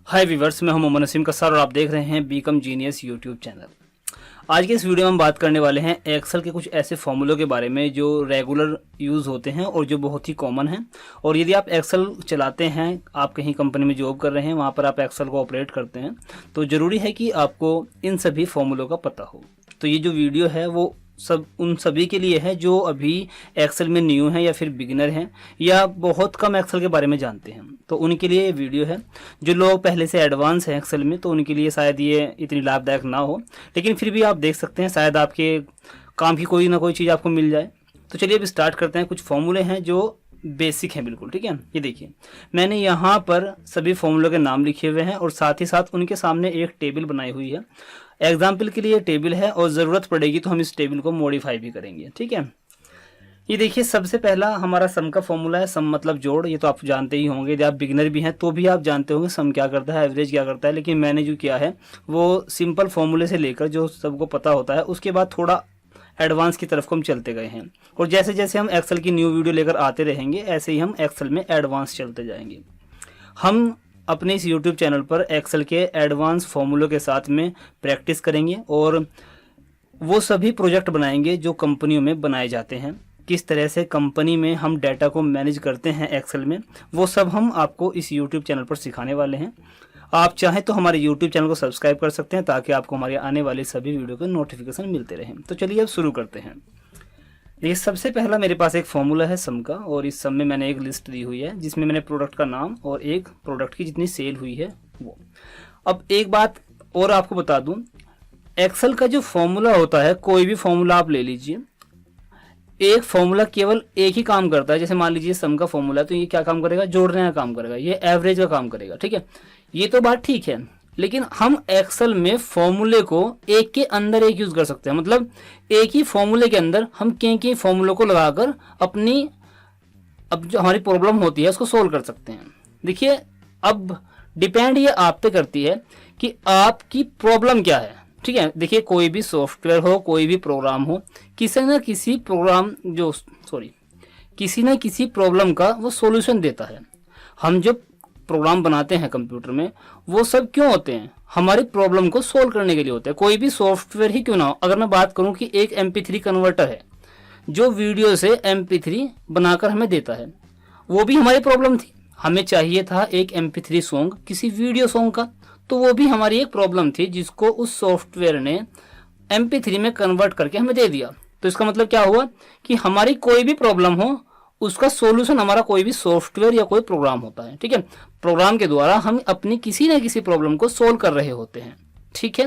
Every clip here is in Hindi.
हाय व्यूअर्स, मैं हूं मोहम्मद नसीम का सर और आप देख रहे हैं बीकम जीनियस यूट्यूब चैनल। आज के इस वीडियो में हम बात करने वाले हैं एक्सेल के कुछ ऐसे फॉर्मूलों के बारे में जो रेगुलर यूज़ होते हैं और जो बहुत ही कॉमन हैं। और यदि आप एक्सेल चलाते हैं, आप कहीं कंपनी में जॉब कर रहे हैं, वहाँ पर आप एक्सेल को ऑपरेट करते हैं, तो ज़रूरी है कि आपको इन सभी फॉर्मूलों का पता हो। तो ये जो वीडियो है वो उन सभी के लिए है जो अभी एक्सेल में न्यू हैं या फिर बिगिनर हैं या बहुत कम एक्सेल के बारे में जानते हैं, तो उनके लिए ये वीडियो है। जो लोग पहले से एडवांस हैं एक्सेल में तो उनके लिए शायद ये इतनी लाभदायक ना हो, लेकिन फिर भी आप देख सकते हैं, शायद आपके काम की कोई ना कोई चीज़ आपको मिल जाए। तो चलिए अब स्टार्ट करते हैं। कुछ फॉर्मूले हैं जो बेसिक है बिल्कुल, ठीक है। ये देखिए, मैंने यहाँ पर सभी फॉर्मूलों के नाम लिखे हुए हैं और साथ ही साथ उनके सामने एक टेबल बनाई हुई है। एग्जाम्पल के लिए टेबल है और ज़रूरत पड़ेगी तो हम इस टेबल को मॉडिफाई भी करेंगे, ठीक है। ये देखिए, सबसे पहला हमारा सम का फॉर्मूला है। सम मतलब जोड़, ये तो आप जानते ही होंगे। यदि आप बिगिनर भी हैं तो भी आप जानते होंगे सम क्या करता है, एवरेज क्या करता है। लेकिन मैंने जो किया है वो सिंपल फॉर्मूले से लेकर जो सबको पता होता है उसके बाद थोड़ा एडवांस की तरफ को हम चलते गए हैं। और जैसे जैसे हम एक्सेल की न्यू वीडियो लेकर आते रहेंगे ऐसे ही हम एक्सेल में एडवांस चलते जाएंगे। हम अपने इस यूट्यूब चैनल पर एक्सेल के एडवांस फॉर्मूलों के साथ में प्रैक्टिस करेंगे और वो सभी प्रोजेक्ट बनाएंगे जो कंपनियों में बनाए जाते हैं। किस तरह से कंपनी में हम डाटा को मैनेज करते हैं एक्सेल में, वो सब हम आपको इस यूट्यूब चैनल पर सिखाने वाले हैं। आप चाहें तो हमारे यूट्यूब चैनल को सब्सक्राइब कर सकते हैं ताकि आपको हमारे आने वाले सभी वीडियो के नोटिफिकेशन मिलते रहें। तो चलिए अब शुरू करते हैं। ये सबसे पहला मेरे पास एक फॉर्मूला है सम का, और इस सम में मैंने एक लिस्ट दी हुई है जिसमें मैंने प्रोडक्ट का नाम और एक प्रोडक्ट की जितनी सेल हुई है वो। अब एक बात और आपको बता दूं, एक्सेल का जो फॉर्मूला होता है, कोई भी फॉर्मूला आप ले लीजिए, एक फॉर्मूला केवल एक ही काम करता है। जैसे मान लीजिए सम का फॉर्मूला, तो ये क्या काम करेगा, जोड़ने का काम करेगा, ये एवरेज का काम करेगा, ठीक है। ये तो बात ठीक है, लेकिन हम एक्सेल में फॉर्मूले को एक के अंदर एक यूज कर सकते हैं। मतलब एक ही फॉर्मूले के अंदर हम कई फॉर्मूलों को लगाकर अपनी अब जो हमारी प्रॉब्लम होती है उसको सोल्व कर सकते हैं। देखिए, अब डिपेंड ये आप पे करती है कि आपकी प्रॉब्लम क्या है, ठीक है। देखिए, कोई भी सॉफ्टवेयर हो, कोई भी प्रोग्राम हो, किसी न किसी प्रॉब्लम का वो सॉल्यूशन देता है। हम जो प्रोग्राम बनाते हैं कंप्यूटर में, वो सब क्यों होते हैं, हमारी प्रॉब्लम को सोल्व करने के लिए होते हैं। कोई भी सॉफ्टवेयर ही क्यों ना हो। अगर मैं बात करूं कि एक MP3 कन्वर्टर है जो वीडियो से MP3 बनाकर हमें देता है, वो भी हमारी प्रॉब्लम थी। हमें चाहिए था एक MP3 सॉन्ग किसी वीडियो सॉन्ग का, तो वो भी हमारी एक प्रॉब्लम थी जिसको उस सॉफ्टवेयर ने MP3 में कन्वर्ट करके हमें दे दिया। तो इसका मतलब क्या हुआ कि हमारी कोई भी प्रॉब्लम हो उसका सॉल्यूशन हमारा कोई भी सॉफ्टवेयर या कोई प्रोग्राम होता है, ठीक है। प्रोग्राम के द्वारा हम अपनी किसी न किसी प्रॉब्लम को सोल्व कर रहे होते हैं, ठीक है।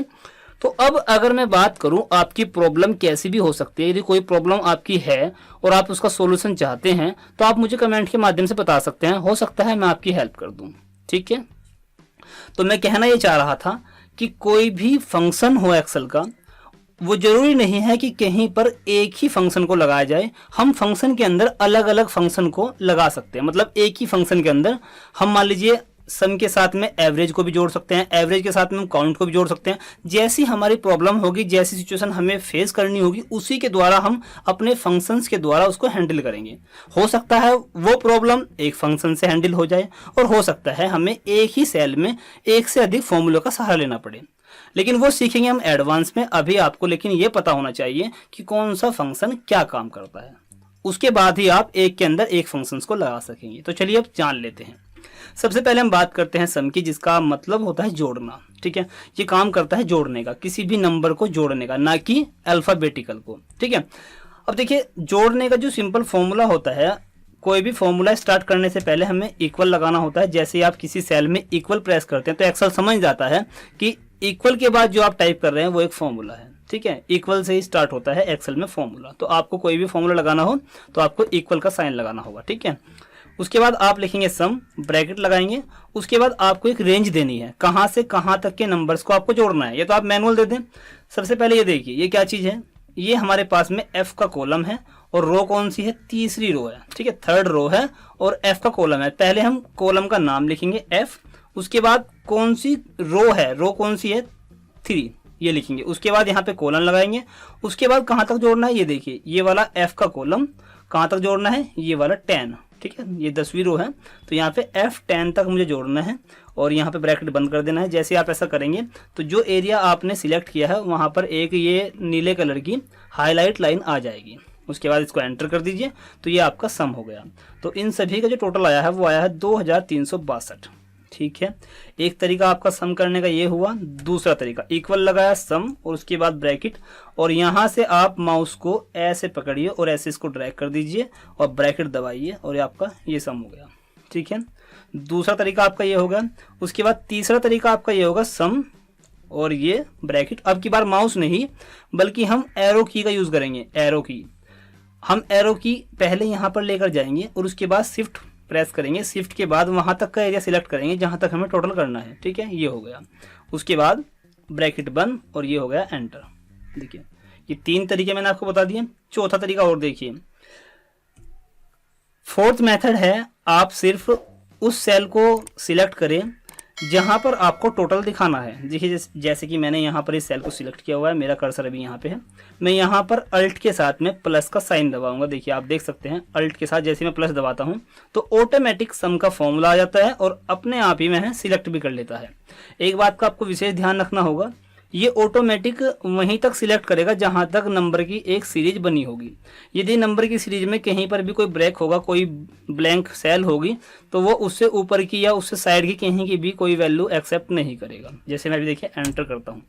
तो अब अगर मैं बात करूं, आपकी प्रॉब्लम कैसी भी हो सकती है। यदि कोई प्रॉब्लम आपकी है और आप उसका सॉल्यूशन चाहते हैं तो आप मुझे कमेंट के माध्यम से बता सकते हैं, हो सकता है मैं आपकी हेल्प कर दूं, ठीक है। तो मैं कहना ये चाह रहा था कि कोई भी फंक्शन हो एक्सेल का, वो जरूरी नहीं है कि कहीं पर एक ही फंक्शन को लगाया जाए। हम फंक्शन के अंदर अलग अलग फंक्शन को लगा सकते हैं। मतलब एक ही फंक्शन के अंदर हम मान लीजिए सम के साथ में एवरेज को भी जोड़ सकते हैं, एवरेज के साथ में हम काउंट को भी जोड़ सकते हैं। जैसी हमारी प्रॉब्लम होगी, जैसी सिचुएशन हमें फेस करनी होगी, उसी के द्वारा हम अपने फंक्शंस के द्वारा उसको हैंडल करेंगे। हो सकता है वो प्रॉब्लम एक फंक्शन से हैंडल हो जाए और हो सकता है हमें एक ही सेल में एक से अधिक फॉर्मूलों का सहारा लेना पड़े, लेकिन वो सीखेंगे हम एडवांस में। अभी आपको लेकिन ये पता होना चाहिए कि कौन सा फंक्शन क्या काम करता है, उसके बाद ही आप एक के अंदर एक फंक्शन को लगा सकेंगे। तो चलिए अब जान लेते हैं। सबसे पहले हम बात करते हैं सम की, जिसका मतलब होता है जोड़ना, ठीक है। ये काम करता है जोड़ने का, किसी भी नंबर को जोड़ने का, ना कि अल्फाबेटिकल को, ठीक है। अब देखिए, जोड़ने का जो सिंपल फॉर्मूला होता है, कोई भी फॉर्मूला स्टार्ट करने से पहले हमें इक्वल लगाना होता है। जैसे ही आप किसी सेल में इक्वल प्रेस करते हैं तो एक्सेल समझ जाता है कि इक्वल के बाद जो आप टाइप कर रहे हैं वो एक फॉर्मूला है, ठीक है। इक्वल से ही स्टार्ट होता है एक्सेल में फॉर्मूला। तो आपको कोई भी फॉर्मूला लगाना हो तो आपको इक्वल का साइन लगाना होगा, ठीक है। उसके बाद आप लिखेंगे सम, ब्रैकेट लगाएंगे। उसके बाद आपको एक रेंज देनी है, कहाँ से कहाँ तक के नंबर्स को आपको जोड़ना है। ये तो आप मैनुअल दे दें। सबसे पहले ये देखिए, ये क्या चीज़ है, ये हमारे पास में F का कॉलम है और रो कौन सी है, तीसरी रो है, ठीक है। थर्ड रो है और F का कॉलम है। पहले हम कॉलम का नाम लिखेंगे F, उसके बाद कौन सी रो है, रो कौन सी है, 3, ये लिखेंगे। उसके बाद यहाँ पे कॉलन लगाएंगे। उसके बाद कहाँ तक जोड़ना है, ये देखिए, ये वाला F का कॉलम कहाँ तक जोड़ना है, ये वाला 10, ठीक है, ये 10वीं रो है, तो यहाँ पे F10 तक मुझे जोड़ना है और यहाँ पे ब्रैकेट बंद कर देना है। जैसे आप ऐसा करेंगे तो जो एरिया आपने सिलेक्ट किया है वहाँ पर एक ये नीले कलर की हाईलाइट लाइन आ जाएगी। उसके बाद इसको एंटर कर दीजिए, तो ये आपका सम हो गया। तो इन सभी का जो टोटल आया है वो आया है 2362, ठीक है। एक तरीका आपका सम करने का ये हुआ। दूसरा तरीका, इक्वल लगाया सम और उसके बाद ब्रैकेट, और यहाँ से आप माउस को ऐसे पकड़िए और ऐसे इसको ड्रैग कर दीजिए और ब्रैकेट दबाइए और आपका ये सम हो गया, ठीक है। दूसरा तरीका आपका ये होगा। उसके बाद तीसरा तरीका आपका ये होगा, सम और ये ब्रैकेट। अब की बार माउस नहीं बल्कि हम एरो की का यूज करेंगे। एरो की, हम एरो की पहले यहाँ पर लेकर जाएंगे और उसके बाद शिफ्ट प्रेस करेंगे। शिफ्ट के बाद वहां तक का एरिया सिलेक्ट करेंगे जहां तक हमें टोटल करना है, ठीक है, ये हो गया। उसके बाद ब्रैकेट बंद और ये हो गया एंटर। देखिए ये 3 तरीके मैंने आपको बता दिए। चौथा तरीका और देखिए, फोर्थ मेथड है, आप सिर्फ उस सेल को सिलेक्ट करें जहां पर आपको टोटल दिखाना है। देखिए जैसे कि मैंने यहाँ पर इस सेल को सिलेक्ट किया हुआ है, मेरा कर्सर अभी यहाँ पे है। मैं यहाँ पर अल्ट के साथ में प्लस का साइन दबाऊंगा। देखिए आप देख सकते हैं अल्ट के साथ जैसे मैं प्लस दबाता हूँ तो ऑटोमेटिक सम का फॉर्मूला आ जाता है और अपने आप ही मैं सिलेक्ट भी कर लेता है। एक बात का आपको विशेष ध्यान रखना होगा, ये ऑटोमेटिक वहीं तक सिलेक्ट करेगा जहां तक नंबर की एक सीरीज बनी होगी। यदि नंबर की सीरीज में कहीं पर भी कोई ब्रेक होगा, कोई ब्लैंक सेल होगी, तो वो उससे ऊपर की या उससे साइड की कहीं की भी कोई वैल्यू एक्सेप्ट नहीं करेगा। जैसे मैं अभी देखिए एंटर करता हूँ,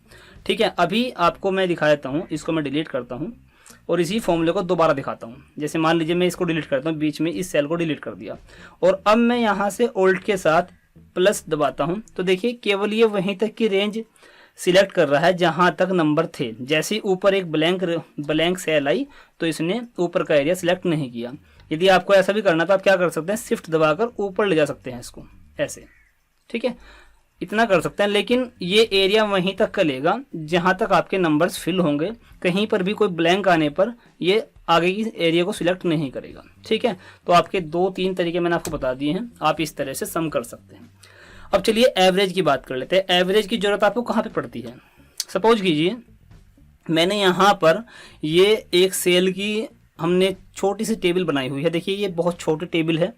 ठीक है। अभी आपको मैं दिखा देता हूँ, इसको मैं डिलीट करता हूँ और इसी फॉर्मूले को दोबारा दिखाता हूँ। जैसे मान लीजिए मैं इसको डिलीट करता हूँ, बीच में इस सेल को डिलीट कर दिया और अब मैं यहाँ से ऑल्ट के साथ प्लस दबाता हूँ, तो देखिए केवल ये वहीं तक की रेंज सिलेक्ट कर रहा है जहां तक नंबर थे। जैसे ही ऊपर एक ब्लैंक सेल आई तो इसने ऊपर का एरिया सिलेक्ट नहीं किया। यदि आपको ऐसा भी करना तो आप क्या कर सकते हैं, शिफ्ट दबाकर ऊपर ले जा सकते हैं इसको ऐसे, ठीक है, इतना कर सकते हैं। लेकिन ये एरिया वहीं तक का लेगा जहां तक आपके नंबर्स फिल होंगे। कहीं पर भी कोई ब्लैंक आने पर ये आगे की एरिया को सिलेक्ट नहीं करेगा, ठीक है। तो आपके 2-3 तरीके मैंने आपको बता दिए हैं, आप इस तरह से सम कर सकते हैं। अब चलिए एवरेज की बात कर लेते हैं। एवरेज की जरूरत आपको कहाँ पे पड़ती है। सपोज कीजिए मैंने यहाँ पर ये एक सेल की हमने छोटी सी टेबल बनाई हुई है। देखिए ये बहुत छोटी टेबल है।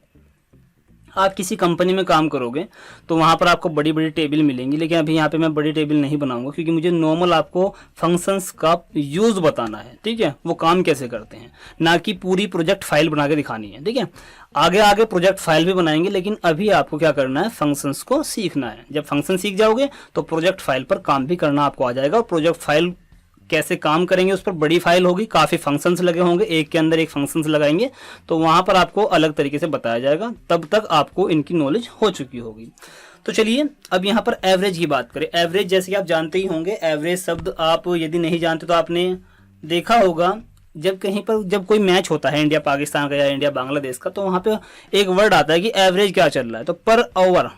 आप किसी कंपनी में काम करोगे तो वहाँ पर आपको बड़ी बड़ी टेबल मिलेंगी, लेकिन अभी यहाँ पे मैं बड़ी टेबल नहीं बनाऊंगा क्योंकि मुझे नॉर्मल आपको फंक्शंस का यूज़ बताना है, ठीक है, वो काम कैसे करते हैं, ना कि पूरी प्रोजेक्ट फाइल बना के दिखानी है, ठीक है। आगे आगे प्रोजेक्ट फाइल भी बनाएंगे, लेकिन अभी आपको क्या करना है, फंक्शंस को सीखना है। जब फंक्शन सीख जाओगे तो प्रोजेक्ट फाइल पर काम भी करना आपको आ जाएगा। और प्रोजेक्ट फाइल कैसे काम करेंगे, उस पर बड़ी फाइल होगी, काफ़ी फंक्शंस लगे होंगे, एक के अंदर एक फंक्शंस लगाएंगे, तो वहाँ पर आपको अलग तरीके से बताया जाएगा। तब तक आपको इनकी नॉलेज हो चुकी होगी। तो चलिए अब यहाँ पर एवरेज की बात करें। एवरेज जैसे कि आप जानते ही होंगे, एवरेज शब्द आप यदि नहीं जानते तो आपने देखा होगा जब कहीं पर जब कोई मैच होता है इंडिया पाकिस्तान का या इंडिया बांग्लादेश का, तो वहाँ पे एक वर्ड आता है कि एवरेज क्या चल रहा है। तो पर ओवर,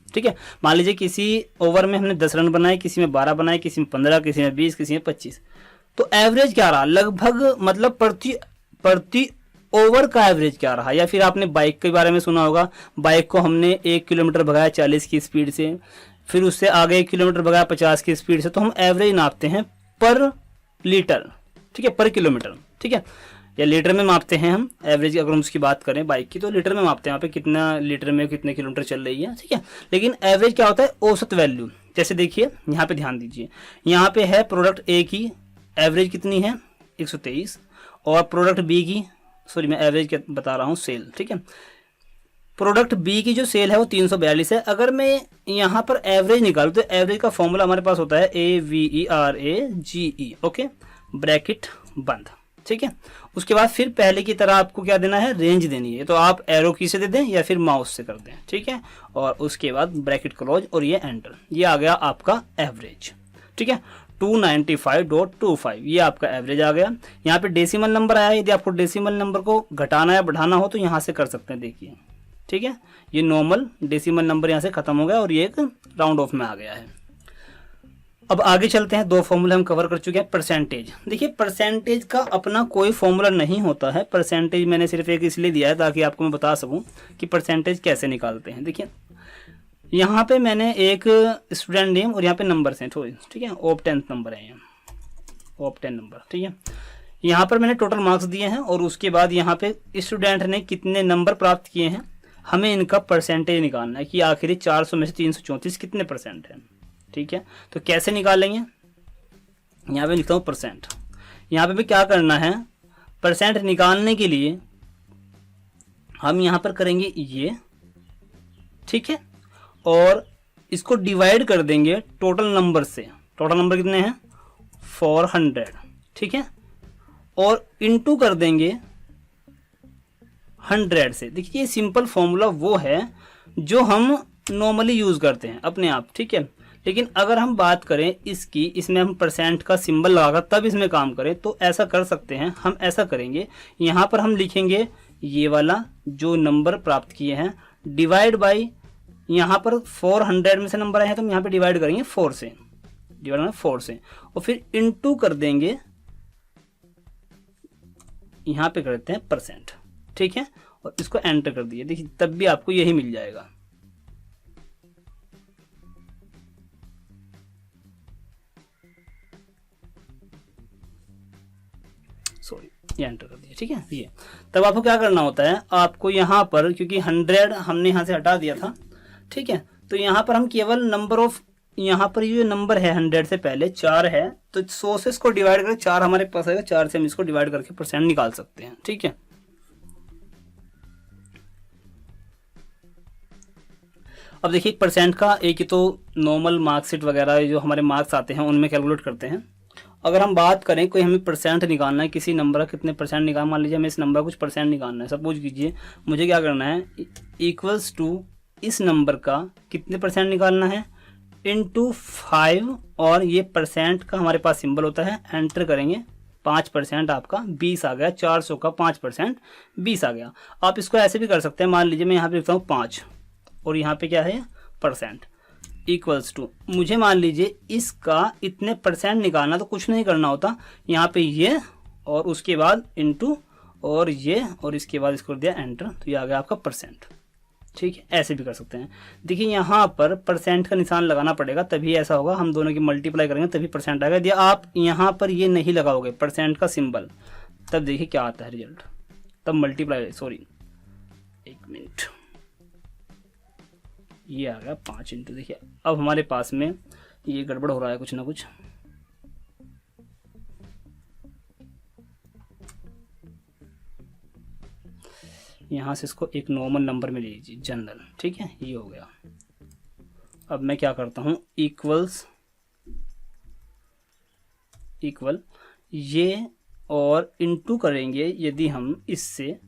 ठीक है, मान लीजिए किसी ओवर में हमने 10 रन बनाए, किसी में 12 बनाए, किसी में 15, किसी में 20, किसी में 25, तो एवरेज क्या रहा, लगभग मतलब प्रति ओवर का एवरेज क्या रहा। या फिर आपने बाइक के बारे में सुना होगा, बाइक को हमने 1 किलोमीटर भगाया 40 की स्पीड से, फिर उससे आगे 1 किलोमीटर भगाया 50 की स्पीड से, तो हम एवरेज नापते हैं पर लीटर, ठीक है, पर किलोमीटर, ठीक है, या लीटर में मापते हैं हम एवरेज। अगर हम उसकी बात करें बाइक की तो लीटर में मापते हैं, यहाँ पे कितना लीटर में कितने किलोमीटर चल रही है, ठीक है। लेकिन एवरेज क्या होता है, औसत वैल्यू। जैसे देखिए यहाँ पे ध्यान दीजिए, यहाँ पे है प्रोडक्ट ए की एवरेज कितनी है 123, और प्रोडक्ट बी की, सॉरी मैं एवरेज क्या बता रहा हूँ, सेल, ठीक है, प्रोडक्ट बी की जो सेल है वो 342 है। अगर मैं यहाँ पर एवरेज निकालूँ तो एवरेज का फॉर्मूला हमारे पास होता है AVERAGE, ओके, ब्रैकेट बंद, ठीक है। उसके बाद फिर पहले की तरह आपको क्या देना है, रेंज देनी है। तो आप एरो की से दे दें या फिर माउस से कर दें, ठीक है, और उसके बाद ब्रैकेट क्लोज और ये एंटर, ये आ गया आपका एवरेज, ठीक है, 295.25, ये आपका एवरेज आ गया। यहाँ पे डेसिमल नंबर आया, यदि आपको डेसिमल नंबर को घटाना या बढ़ाना हो तो यहाँ से कर सकते हैं, देखिए, ठीक है, ये नॉर्मल डेसिमल नंबर यहाँ से खत्म हो गया और ये एक राउंड ऑफ में आ गया है। अब आगे चलते हैं, 2 फॉर्मूले हम कवर कर चुके हैं। परसेंटेज, देखिए परसेंटेज का अपना कोई फॉर्मूला नहीं होता है। परसेंटेज मैंने सिर्फ एक इसलिए दिया है ताकि आपको मैं बता सकूं कि परसेंटेज कैसे निकालते हैं। देखिए यहाँ पे मैंने एक स्टूडेंट नेम और यहाँ पे नंबर हैं, ठीक है, ऑफ 10th नंबर है, ऑफ 10 नंबर, ठीक है। यहाँ पर मैंने टोटल मार्क्स दिए हैं और उसके बाद यहाँ पे स्टूडेंट ने कितने नंबर प्राप्त किए हैं, हमें इनका परसेंटेज निकालना है कि आखिरी 400 में से 334 कितने परसेंट है। ठीक है, तो कैसे निकालेंगे, यहाँ पे लिखता हूँ परसेंट। यहाँ पे भी क्या करना है, परसेंट निकालने के लिए हम यहाँ पर करेंगे ये, ठीक है, और इसको डिवाइड कर देंगे टोटल नंबर से। टोटल नंबर कितने हैं 400, ठीक है, और इनटू कर देंगे 100 से। देखिए ये सिंपल फॉर्मूला वो है जो हम नॉर्मली यूज करते हैं अपने आप, ठीक है। लेकिन अगर हम बात करें इसकी, इसमें हम परसेंट का सिंबल लगाकर तब इसमें काम करें तो ऐसा कर सकते हैं। हम ऐसा करेंगे, यहाँ पर हम लिखेंगे ये वाला जो नंबर प्राप्त किए हैं डिवाइड बाई, यहाँ पर 400 में से नंबर आए हैं तो हम यहाँ पे डिवाइड करेंगे 4 से, डिवाइड करेंगे 4 से, और फिर इनटू कर देंगे, यहाँ पे करते हैं परसेंट, ठीक है, और इसको एंटर कर दिए। देखिए तब भी आपको यही मिल जाएगा। सॉरी, ये एंटर कर दिया, ठीक है। ये तब आपको क्या करना होता है, आपको यहाँ पर क्योंकि 100 हमने यहाँ से हटा दिया था, ठीक है, तो यहाँ पर हम केवल नंबर ऑफ, यहाँ पर ये नंबर है 100 से पहले 4 है तो 100 से इसको डिवाइड करके 4 हमारे पास आएगा, 4 से हम इसको डिवाइड करके परसेंट निकाल सकते हैं, ठीक है। अब देखिए परसेंट का एक ही तो नॉर्मल मार्कशीट वगैरह जो हमारे मार्क्स आते हैं उनमें कैलकुलेट करते हैं। अगर हम बात करें कोई हमें परसेंट निकालना है, किसी नंबर का कितने परसेंट निकालना, मान लीजिए हमें इस नंबर का कुछ परसेंट निकालना है, सपोज कीजिए मुझे क्या करना है, इक्वल्स टू इस नंबर का कितने परसेंट निकालना है इनटू 5, और ये परसेंट का हमारे पास सिंबल होता है, एंटर करेंगे 5% आपका 20 आ गया, 400 का 5% 20 आ गया। आप इसको ऐसे भी कर सकते हैं, मान लीजिए मैं यहाँ पे लिखता हूँ 5 और यहाँ पे क्या है परसेंट इक्वल्स टू, मुझे मान लीजिए इसका इतने परसेंट निकालना, तो कुछ नहीं करना होता, यहाँ पे ये और उसके बाद इनटू और ये और इसके बाद इसको दिया एंटर, तो ये आ गया आपका परसेंट, ठीक है। ऐसे भी कर सकते हैं। देखिए यहाँ पर परसेंट का निशान लगाना पड़ेगा तभी ऐसा होगा, हम दोनों की मल्टीप्लाई करेंगे तभी परसेंट आएगा। यदि आप यहाँ पर ये नहीं लगाओगे परसेंट का सिंबल, तब देखिए क्या आता है रिजल्ट, तब मल्टीप्लाई, सॉरी 1 मिनट, ये आ गया 5 इंटू, देखिए अब हमारे पास में ये गड़बड़ हो रहा है कुछ ना कुछ, यहाँ से इसको एक नॉर्मल नंबर में ले लीजिए जनरल, ठीक है, ये हो गया। अब मैं क्या करता हूँ, इक्वल ये और इनटू करेंगे यदि हम इससे,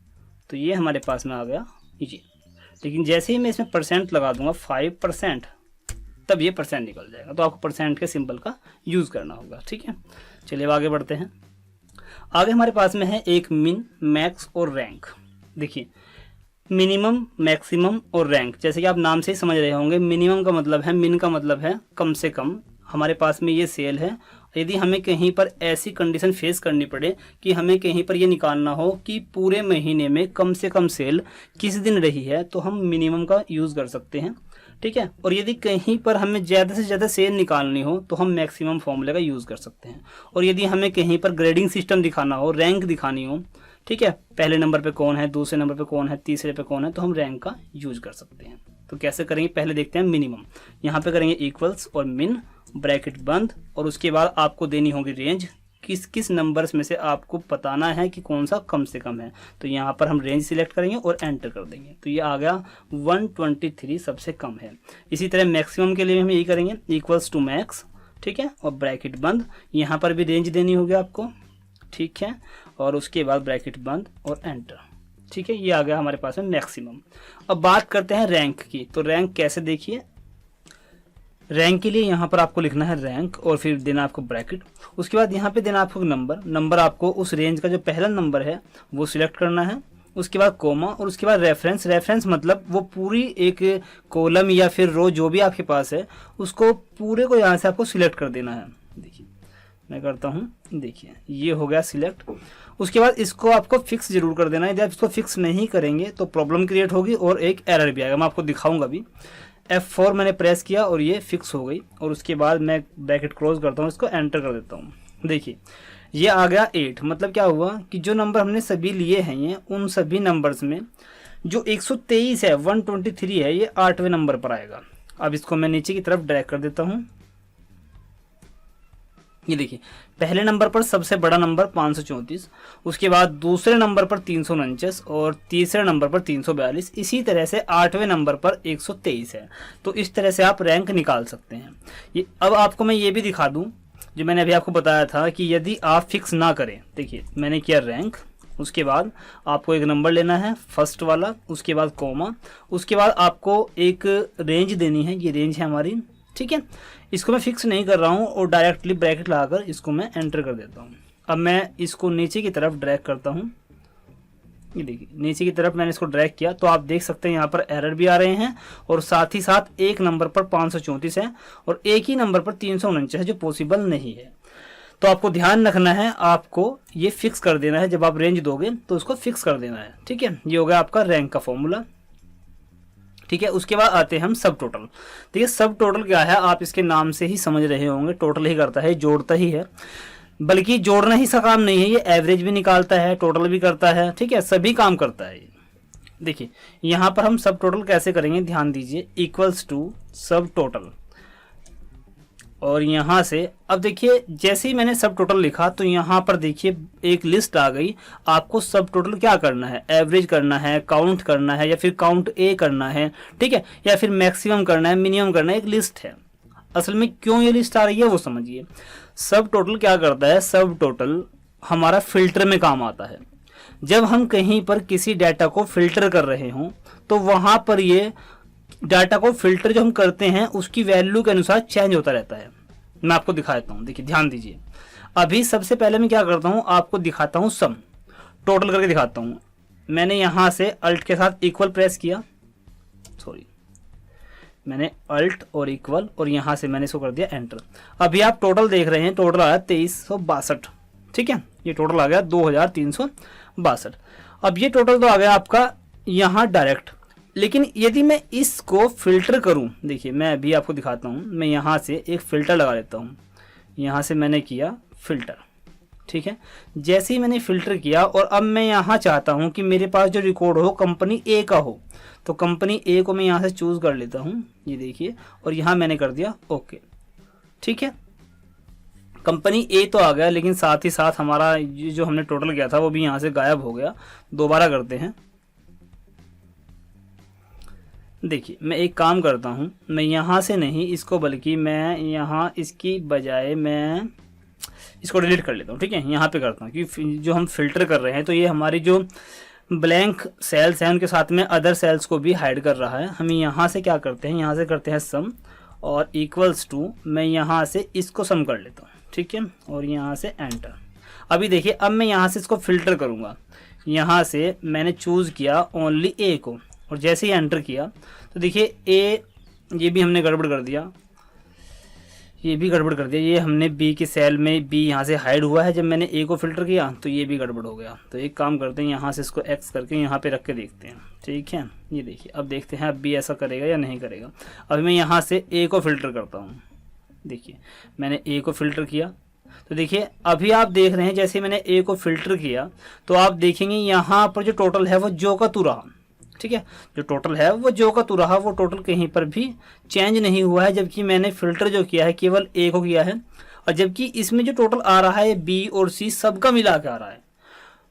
तो ये हमारे पास में आ गया ये। लेकिन जैसे ही मैं इसमें परसेंट लगा दूंगा 5%, तब ये परसेंट निकल जाएगा, तो आपको परसेंट के सिंबल का यूज़ करना होगा, ठीक है। चलिए अब आगे बढ़ते हैं। आगे हमारे पास में है एक मिन, मैक्स और रैंक। देखिए मिनिमम, मैक्सिमम और रैंक, जैसे कि आप नाम से ही समझ रहे होंगे, मिनिमम का मतलब है, मिन का मतलब है कम से कम। हमारे पास में ये सेल है, यदि हमें कहीं पर ऐसी कंडीशन फेस करनी पड़े कि हमें कहीं पर ये निकालना हो कि पूरे महीने में कम से कम सेल किस दिन रही है, तो हम मिनिमम का यूज़ कर सकते हैं, ठीक है। और यदि कहीं पर हमें ज़्यादा से ज़्यादा सेल निकालनी हो तो हम मैक्सिमम फॉर्मूले का यूज़ कर सकते हैं। और यदि हमें कहीं पर ग्रेडिंग सिस्टम दिखाना हो, रैंक दिखानी हो, ठीक है, पहले नंबर पे कौन है, दूसरे नंबर पे कौन है, तीसरे पे कौन है, तो हम रैंक का यूज कर सकते हैं। तो कैसे करेंगे, पहले देखते हैं मिनिमम। यहाँ पे करेंगे इक्वल्स और मिन, ब्रैकेट बंद, और उसके बाद आपको देनी होगी रेंज, किस किस नंबर्स में से आपको बताना है कि कौन सा कम से कम है। तो यहाँ पर हम रेंज सिलेक्ट करेंगे और एंटर कर देंगे, तो ये आ गया 123 सबसे कम है। इसी तरह मैक्सिमम के लिए हम यही करेंगे, इक्वल्स टू मैक्स, ठीक है, और ब्रैकेट बंद, यहाँ पर भी रेंज देनी होगी आपको, ठीक है, और उसके बाद ब्रैकेट बंद और एंटर, ठीक है, ये आ गया हमारे पास में मैक्सिमम। अब बात करते हैं रैंक की। तो रैंक कैसे, देखिए रैंक के लिए यहाँ पर आपको लिखना है रैंक और फिर देना आपको ब्रैकेट, उसके बाद यहाँ पे देना आपको नंबर आपको उस रेंज का जो पहला नंबर है वो सिलेक्ट करना है, उसके बाद कोमा और उसके बाद रेफरेंस मतलब वो पूरी एक कॉलम या फिर रो जो भी आपके पास है उसको पूरे को यहाँ से आपको सिलेक्ट कर देना है। देखिए मैं करता हूँ, देखिए ये हो गया सिलेक्ट। उसके बाद इसको आपको फिक्स जरूर कर देना है, यदि आप इसको फिक्स नहीं करेंगे तो प्रॉब्लम क्रिएट होगी और एक एरर भी आएगा, मैं आपको दिखाऊंगा भी। F4 मैंने प्रेस किया और ये फिक्स हो गई, और उसके बाद मैं ब्रैकेट क्लोज करता हूँ, इसको एंटर कर देता हूँ। देखिए ये आ गया 8। मतलब क्या हुआ कि जो नंबर हमने सभी लिए हैं ये उन सभी नंबर्स में जो 123 है, 123 है, ये 8वें नंबर पर आएगा। अब इसको मैं नीचे की तरफ ड्रैग कर देता हूँ। ये देखिए पहले नंबर पर सबसे बड़ा नंबर 534, उसके बाद दूसरे नंबर पर 349 और तीसरे नंबर पर 342। इसी तरह से 8वें नंबर पर 123 है। तो इस तरह से आप रैंक निकाल सकते हैं। ये अब आपको मैं ये भी दिखा दूं जो मैंने अभी आपको बताया था कि यदि आप फिक्स ना करें, देखिए मैंने किया रैंक, उसके बाद आपको एक नंबर लेना है फर्स्ट वाला, उसके बाद कॉमा, उसके बाद आपको एक रेंज देनी है। ये रेंज है हमारी, ठीक है। इसको मैं फिक्स नहीं कर रहा हूँ और डायरेक्टली ब्रैकेट लगाकर इसको मैं एंटर कर देता हूँ। अब मैं इसको नीचे की तरफ ड्रैग करता हूँ। ये देखिए नीचे की तरफ मैंने इसको ड्रैग किया तो आप देख सकते हैं यहाँ पर एरर भी आ रहे हैं और साथ ही साथ एक नंबर पर 534 है और एक ही नंबर पर 349 है जो पॉसिबल नहीं है। तो आपको ध्यान रखना है, आपको ये फिक्स कर देना है। जब आप रेंज दोगे तो उसको फिक्स कर देना है, ठीक है। ये हो गया आपका रैंक का फॉर्मूला, ठीक है। उसके बाद आते हैं हम सब टोटल। देखिए सब टोटल क्या है, आप इसके नाम से ही समझ रहे होंगे, टोटल ही करता है, जोड़ता ही है। बल्कि जोड़ना ही सा काम नहीं है, ये एवरेज भी निकालता है, टोटल भी करता है, ठीक है, सभी काम करता है। देखिए यहाँ पर हम सब टोटल कैसे करेंगे, ध्यान दीजिए, इक्वल्स टू सब टोटल, और यहाँ से अब देखिए जैसे ही मैंने सब टोटल लिखा तो यहाँ पर देखिए एक लिस्ट आ गई। आपको सब टोटल क्या करना है, एवरेज करना है, काउंट करना है, या फिर काउंट ए करना है, ठीक है, या फिर मैक्सिमम करना है, मिनिमम करना है। एक लिस्ट है। असल में क्यों ये लिस्ट आ रही है वो समझिए। सब टोटल क्या करता है, सब टोटल हमारा फिल्टर में काम आता है। जब हम कहीं पर किसी डाटा को फिल्टर कर रहे हों तो वहां पर ये डाटा को फिल्टर जो हम करते हैं उसकी वैल्यू के अनुसार चेंज होता रहता है। मैं आपको दिखा देता हूँ, देखिए ध्यान दीजिए। अभी सबसे पहले मैं क्या करता हूँ, आपको दिखाता हूँ सम, टोटल करके दिखाता हूँ। मैंने यहाँ से अल्ट के साथ इक्वल प्रेस किया, सॉरी मैंने अल्ट और इक्वल, और यहाँ से मैंने इसको कर दिया एंटर। अभी आप टोटल देख रहे हैं, टोटल आया 2362, ठीक है, ये टोटल आ गया 2362। अब ये टोटल तो आ गया आपका यहाँ डायरेक्ट। लेकिन यदि मैं इसको फिल्टर करूं, देखिए मैं अभी आपको दिखाता हूं, मैं यहाँ से एक फ़िल्टर लगा लेता हूं। यहाँ से मैंने किया फ़िल्टर, ठीक है। जैसे ही मैंने फ़िल्टर किया और अब मैं यहाँ चाहता हूं कि मेरे पास जो रिकॉर्ड हो कंपनी ए का हो, तो कंपनी ए को मैं यहाँ से चूज़ कर लेता हूँ, ये देखिए, और यहाँ मैंने कर दिया ओके, ठीक है। कंपनी ए तो आ गया, लेकिन साथ ही साथ हमारा जो हमने टोटल किया था वो भी यहाँ से गायब हो गया। दोबारा करते हैं। देखिए मैं एक काम करता हूँ, मैं यहाँ से नहीं इसको, बल्कि मैं यहाँ इसकी बजाय मैं इसको डिलीट कर लेता हूँ, ठीक है। यहाँ पे करता हूँ क्योंकि जो हम फिल्टर कर रहे हैं तो ये हमारी जो ब्लैंक सेल्स हैं उनके साथ में अदर सेल्स को भी हाइड कर रहा है। हम यहाँ से क्या करते हैं, यहाँ से करते हैं सम और इक्वल्स टू, मैं यहाँ से इसको सम कर लेता हूँ, ठीक है, और यहाँ से एंटर। अभी देखिए अब मैं यहाँ से इसको फिल्टर करूँगा। यहाँ से मैंने चूज़ किया ओनली ए को, और जैसे ही एंटर किया तो देखिए ए, ये भी हमने गड़बड़ कर दिया, ये भी गड़बड़ कर दिया। ये हमने बी की सेल में बी यहाँ से हाइड हुआ है, जब मैंने ए को फिल्टर किया तो ये भी गड़बड़ हो गया। तो एक काम करते हैं, यहाँ से इसको एक्स करके यहाँ पे रख के देखते हैं, ठीक है। ये देखिए अब देखते हैं अब बी ऐसा करेगा या नहीं करेगा। अभी मैं यहाँ से ए को फिल्टर करता हूँ। देखिए मैंने ए को फिल्टर किया तो देखिए अभी आप देख रहे हैं जैसे मैंने ए को फिल्टर किया तो आप देखेंगे यहाँ पर जो टोटल है वो जो का तू रहा, ठीक है। जो टोटल है वो जो का तू रहा, वो टोटल कहीं पर भी चेंज नहीं हुआ है, जबकि मैंने फिल्टर जो किया है केवल ए को किया है, और जबकि इसमें जो टोटल आ रहा है बी और सी सबका मिला के आ रहा है।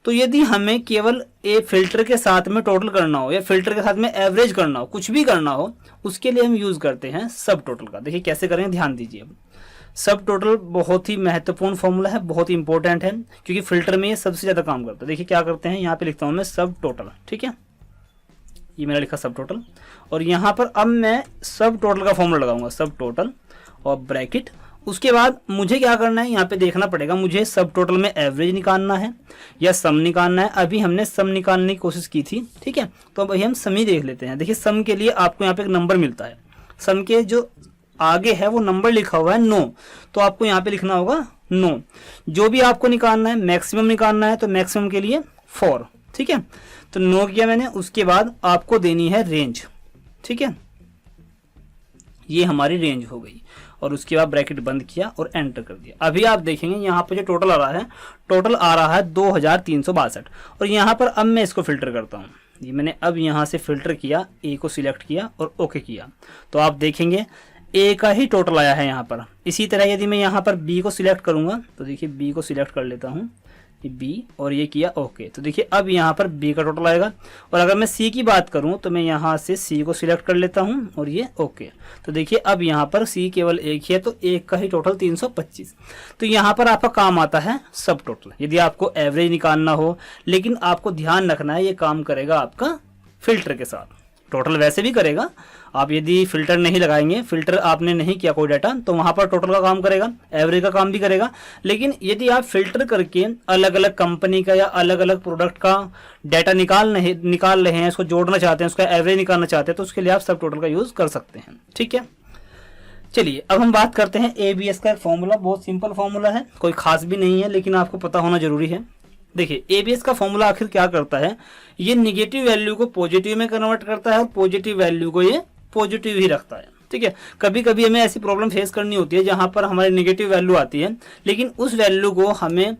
तो यदि हमें केवल ए फिल्टर के साथ में टोटल करना हो या फिल्टर के साथ में एवरेज करना हो, कुछ भी करना हो, उसके लिए हम यूज़ करते हैं सब टोटल का। देखिए कैसे करेंगे, ध्यान दीजिए। अब सब टोटल बहुत ही महत्वपूर्ण फॉर्मूला है, बहुत ही इंपॉर्टेंट है, क्योंकि फिल्टर में ये सबसे ज़्यादा काम करता है। देखिए क्या करते हैं, यहाँ पे लिखता हूँ मैं सब टोटल, ठीक है, ये मैंने लिखा सब टोटल, और यहाँ पर अब मैं सब टोटल का फॉर्मूला लगाऊंगा, सब टोटल और ब्रैकेट। उसके बाद मुझे क्या करना है, यहाँ पे देखना पड़ेगा, मुझे सब टोटल में एवरेज निकालना है या सम निकालना है। अभी हमने सम निकालने की कोशिश की थी, ठीक है, तो अभी हम सम ही देख लेते हैं। देखिए सम के लिए आपको यहाँ पे एक नंबर मिलता है, सम के जो आगे है वो नंबर लिखा हुआ है 9, तो आपको यहाँ पे लिखना होगा 9। जो भी आपको निकालना है, मैक्सिमम निकालना है तो मैक्सिमम के लिए 4, ठीक है, तो 9 किया मैंने। उसके बाद आपको देनी है रेंज, ठीक है, ये हमारी रेंज हो गई। और उसके बाद ब्रैकेट बंद किया और एंटर कर दिया। अभी आप देखेंगे यहाँ पर जो टोटल आ रहा है, टोटल आ रहा है 2362। और यहाँ पर अब मैं इसको फिल्टर करता हूँ। ये मैंने अब यहाँ से फिल्टर किया, ए को सिलेक्ट किया और ओके किया, तो आप देखेंगे ए का ही टोटल आया है यहाँ पर। इसी तरह यदि मैं यहाँ पर बी को सिलेक्ट करूँगा तो देखिए बी को सिलेक्ट कर लेता हूँ, ये बी, और ये किया ओके, तो देखिए अब यहाँ पर बी का टोटल आएगा। और अगर मैं सी की बात करूँ तो मैं यहाँ से सी को सिलेक्ट कर लेता हूँ और ये ओके, तो देखिए अब यहाँ पर सी केवल एक ही है, तो एक का ही टोटल 325। तो यहाँ पर आपका काम आता है सब टोटल। यदि आपको एवरेज निकालना हो, लेकिन आपको ध्यान रखना है ये काम करेगा आपका फिल्टर के साथ। टोटल वैसे भी करेगा, आप यदि फिल्टर नहीं लगाएंगे, फिल्टर आपने नहीं किया कोई डाटा, तो वहाँ पर टोटल का काम करेगा, एवरेज का काम भी करेगा। लेकिन यदि आप फिल्टर करके अलग अलग कंपनी का या अलग अलग प्रोडक्ट का डाटा निकाल रहे हैं, उसको जोड़ना चाहते हैं, उसका एवरेज निकालना चाहते हैं, तो उसके लिए आप सब टोटल का यूज़ कर सकते हैं। ठीक है, चलिए अब हम बात करते हैं एबीएस का। फॉर्मूला बहुत सिंपल फॉर्मूला है, कोई खास भी नहीं है, लेकिन आपको पता होना जरूरी है। देखिए एबीएस का फॉर्मूला आखिर क्या करता है, ये निगेटिव वैल्यू को पॉजिटिव में कन्वर्ट करता है और पॉजिटिव वैल्यू को ये पॉजिटिव ही रखता है। ठीक है, कभी कभी हमें ऐसी प्रॉब्लम फेस करनी होती है जहां पर हमारी निगेटिव वैल्यू आती है, लेकिन उस वैल्यू को हमें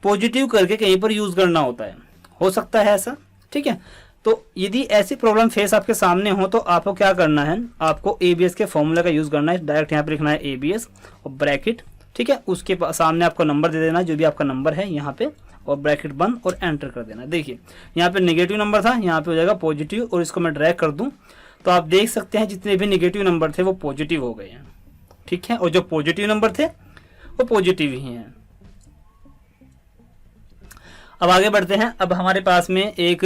पॉजिटिव करके कहीं पर यूज करना होता है, हो सकता है ऐसा। ठीक है, तो यदि ऐसी प्रॉब्लम फेस आपके सामने हो तो आपको क्या करना है, आपको एबीएस के फॉर्मूला का यूज करना है। डायरेक्ट यहाँ पे लिखना है एबीएस और ब्रैकेट, ठीक है, उसके सामने आपको नंबर दे देना, जो भी आपका नंबर है यहाँ पे, और ब्रैकेट बंद और एंटर कर देना। देखिए यहाँ पे नेगेटिव नंबर था, यहाँ पे हो जाएगा पॉजिटिव, और इसको मैं ड्रैग कर दूं तो आप देख सकते हैं जितने भी नेगेटिव नंबर थे वो पॉजिटिव हो गए हैं। ठीक है, और जो पॉजिटिव नंबर थे वो पॉजिटिव ही हैं। अब आगे बढ़ते हैं। अब हमारे पास में एक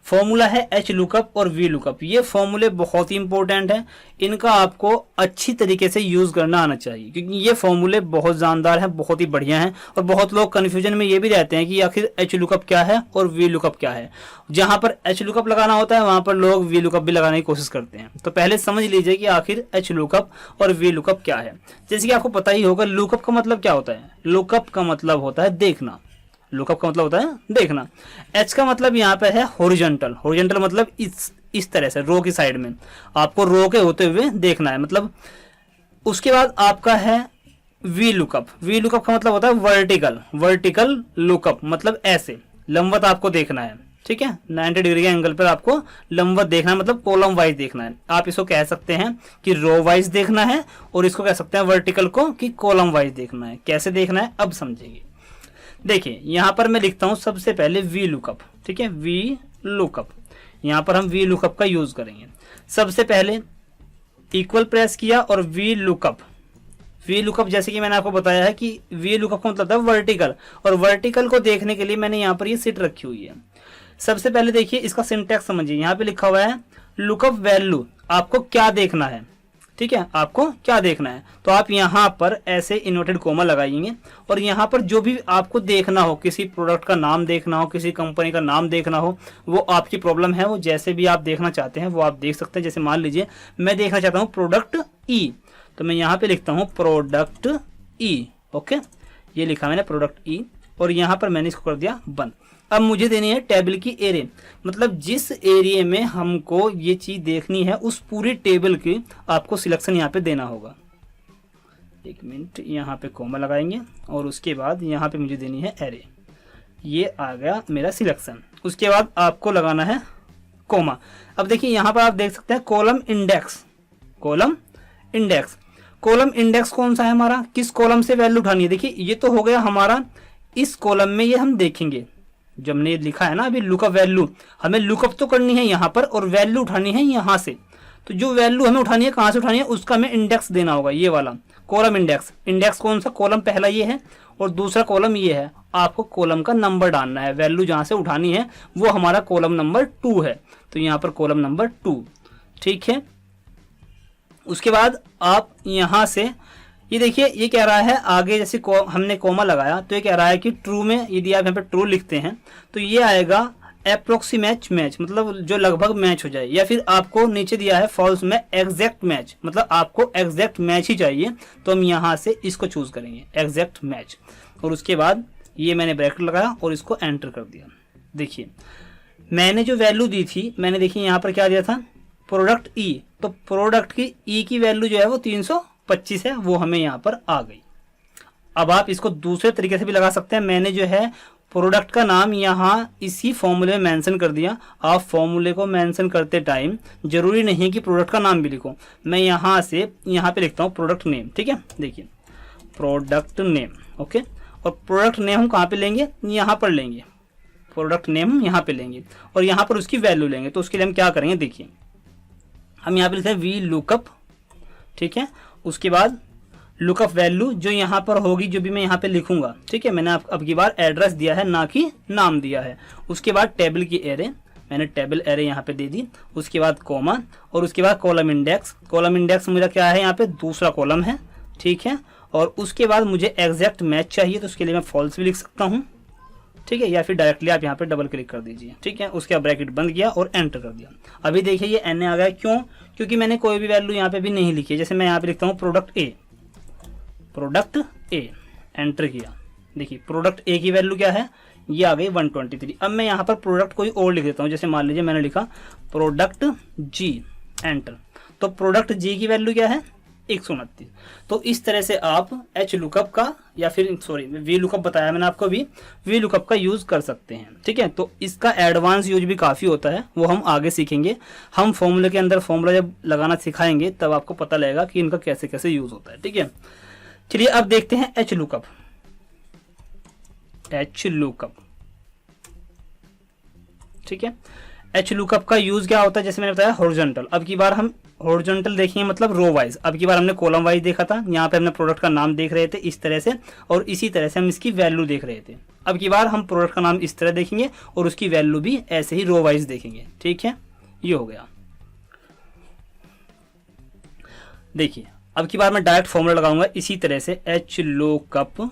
फॉर्मूला है एच लुकअप और वी लुकअप। ये फॉर्मूले बहुत ही इंपॉर्टेंट है, इनका आपको अच्छी तरीके से यूज करना आना चाहिए, क्योंकि ये फॉर्मूले बहुत जानदार हैं, बहुत ही बढ़िया हैं। और बहुत लोग कन्फ्यूजन में ये भी रहते हैं कि आखिर एच लुकअप क्या है और वी लुकअप क्या है। जहां पर एच लुकअप लगाना होता है वहां पर लोग वी लुकअप भी लगाने की कोशिश करते हैं। तो पहले समझ लीजिए कि आखिर एच लुकअप और वी लुकअप क्या है। जैसे कि आपको पता ही होगा, लुकअप का मतलब क्या होता है, लुकअप का मतलब होता है देखना, लुकअप का मतलब होता है देखना। एच का मतलब यहाँ पे है हॉरिजॉन्टल, हॉरिजॉन्टल मतलब इस तरह से रो की साइड में आपको रो के होते हुए देखना है, मतलब। उसके बाद आपका है वी लुकअप। वी लुकअप का मतलब होता है वर्टिकल, वर्टिकल लुकअप, मतलब ऐसे लंबवत आपको देखना है। ठीक है, 90 डिग्री के एंगल पर आपको लंबवत देखना है, मतलब कॉलम वाइज देखना है। आप इसको कह सकते हैं कि रो वाइज देखना है, और इसको कह सकते हैं वर्टिकल को कि कॉलम वाइज देखना है। कैसे देखना है अब समझेंगे। देखिए यहाँ पर मैं लिखता हूं सबसे पहले वी लुकअप। ठीक है, वी लुकअप, यहाँ पर हम वी लुकअप का यूज करेंगे। सबसे पहले इक्वल प्रेस किया और वी लुकअप। वी लुकअप जैसे कि मैंने आपको बताया है कि वी लुकअप का मतलब था वर्टिकल, और वर्टिकल को देखने के लिए मैंने यहाँ पर ये सीट रखी हुई है। सबसे पहले देखिए इसका सिंटैक्स समझिए। यहाँ पे लिखा हुआ है लुकअप वैल्यू, आपको क्या देखना है। ठीक है, आपको क्या देखना है, तो आप यहाँ पर ऐसे इन्वर्टेड कोमा लगाएंगे, और यहाँ पर जो भी आपको देखना हो, किसी प्रोडक्ट का नाम देखना हो, किसी कंपनी का नाम देखना हो, वो आपकी प्रॉब्लम है, वो जैसे भी आप देखना चाहते हैं वो आप देख सकते हैं। जैसे मान लीजिए मैं देखना चाहता हूँ प्रोडक्ट ई, तो मैं यहाँ पे लिखता हूँ प्रोडक्ट ई। ओके, ये लिखा मैंने प्रोडक्ट ई, और यहाँ पर मैंने इसको कर दिया बंद। अब मुझे देनी है टेबल की एरे, मतलब जिस एरिया में हमको ये चीज देखनी है उस पूरी टेबल की आपको सिलेक्शन यहाँ पे देना होगा। एक मिनट, यहाँ पे कोमा लगाएंगे और उसके बाद यहाँ पे मुझे देनी है एरे। ये आ गया मेरा सिलेक्शन। उसके बाद आपको लगाना है कोमा। अब देखिए यहाँ पर आप देख सकते हैं column index, column index. Column index कौन सा है हमारा, किस कॉलम से वैल्यू उठानी है। देखिए ये तो हो गया हमारा, इस कॉलम में ये हम देखेंगे जो हमने लिखा है ना अभी लुकअप वैल्यू, हमें लुकअप तो करनी है यहाँ पर और वैल्यू उठानी है यहाँ से। तो जो वैल्यू हमें उठानी है कहाँ से उठानी है, उसका हमें इंडेक्स देना होगा, ये वाला कॉलम इंडेक्स। इंडेक्स कौन सा, कॉलम पहला ये है और दूसरा कॉलम ये है। आपको कॉलम का नंबर डालना है, वैल्यू जहाँ से उठानी है वो हमारा कॉलम नंबर 2 है, तो यहाँ पर कॉलम नंबर 2। ठीक है, उसके बाद आप यहाँ से ये देखिए ये कह रहा है आगे, जैसे हमने कोमा लगाया तो ये कह रहा है कि ट्रू में, यदि आप यहाँ पे ट्रू लिखते हैं तो ये आएगा अप्रोक्सीमेट मैच, मतलब जो लगभग मैच हो जाए। या फिर आपको नीचे दिया है फॉल्स में एग्जैक्ट मैच, मतलब आपको एग्जैक्ट मैच ही चाहिए, तो हम यहाँ से इसको चूज करेंगे एग्जैक्ट मैच। और उसके बाद ये मैंने ब्रैकेट लगाया और इसको एंटर कर दिया। देखिए मैंने जो वैल्यू दी थी, मैंने देखिए यहाँ पर क्या दिया था प्रोडक्ट ई, तो प्रोडक्ट की ई की वैल्यू जो है वो 325 है, वो हमें यहाँ पर आ गई। अब आप इसको दूसरे तरीके से भी लगा सकते हैं। मैंने जो है प्रोडक्ट का नाम यहाँ इसी फॉर्मूले में मेंशन कर दिया। आप फॉर्मूले को मेंशन करते टाइम जरूरी नहीं है कि प्रोडक्ट का नाम भी लिखो। मैं यहाँ से यहाँ पे लिखता हूँ प्रोडक्ट नेम, ठीक है, देखिए प्रोडक्ट नेम, ओके। और प्रोडक्ट नेम हम कहाँ पे लेंगे, यहाँ पर लेंगे, प्रोडक्ट नेम हम यहाँ पे लेंगे और यहाँ पर उसकी वैल्यू लेंगे। तो उसके लिए हम क्या करेंगे, देखिए हम यहाँ पे लिखते हैं वी लुकअप, ठीक है। उसके बाद लुकअप वैल्यू जो यहाँ पर होगी, जो भी मैं यहाँ पे लिखूंगा, ठीक है। मैंने अब की बार एड्रेस दिया है, ना कि नाम दिया है। उसके बाद टेबल की एरे, मैंने टेबल एरे यहाँ पे दे दी। उसके बाद कॉमा और उसके बाद कॉलम इंडेक्स। कॉलम इंडेक्स मेरा क्या है, यहाँ पे दूसरा कॉलम है, ठीक है। और उसके बाद मुझे एग्जैक्ट मैच चाहिए, तो उसके लिए मैं फॉल्स भी लिख सकता हूँ, ठीक है, या फिर डायरेक्टली आप यहाँ पे डबल क्लिक कर दीजिए, ठीक है। उसके बाद ब्रैकेट बंद किया और एंटर कर दिया। अभी देखिए ये एन आ गया, क्यों, क्योंकि मैंने कोई भी वैल्यू यहाँ पे भी नहीं लिखी है। जैसे मैं यहाँ पे लिखता हूँ प्रोडक्ट ए, प्रोडक्ट ए, एंटर किया, देखिए प्रोडक्ट ए की वैल्यू क्या है, ये आ गई 123। अब मैं यहाँ पर प्रोडक्ट कोई और लिख देता हूँ, जैसे मान लीजिए मैंने लिखा प्रोडक्ट जी, एंटर। तो प्रोडक्ट जी की वैल्यू क्या है, 129। तो इस तरह से आप एच लुकअप का, या फिर सॉरी वी लुकअप बताया मैंने आपको भी, वी लुकअप का यूज कर सकते हैं, ठीक है। तो इसका एडवांस यूज भी काफी होता है, वो हम आगे सीखेंगे। हम फॉर्मूले के अंदर फॉर्मूला जब लगाना सिखाएंगे तब आपको पता लगेगा कि इनका कैसे कैसे यूज होता है, ठीक है। चलिए अब देखते हैं एच लुकअप। एच लुकअप, ठीक है। एच लुकअप का यूज क्या होता है, जैसे मैंने बताया हॉरिजॉन्टल। अब की बार हम हॉरिजॉन्टल देखेंगे, मतलब रो वाइज। अब की बार हमने कॉलम वाइज देखा था, यहाँ पे हमने प्रोडक्ट का नाम देख रहे थे इस तरह से, और इसी तरह से हम इसकी वैल्यू देख रहे थे। अब की बार हम प्रोडक्ट का नाम इस तरह देखेंगे और उसकी वैल्यू भी ऐसे ही रो वाइज देखेंगे, ठीक है। ये हो गया। देखिए अब की बार मैं डायरेक्ट फॉर्मूला लगाऊंगा इसी तरह से, एच लुकअप,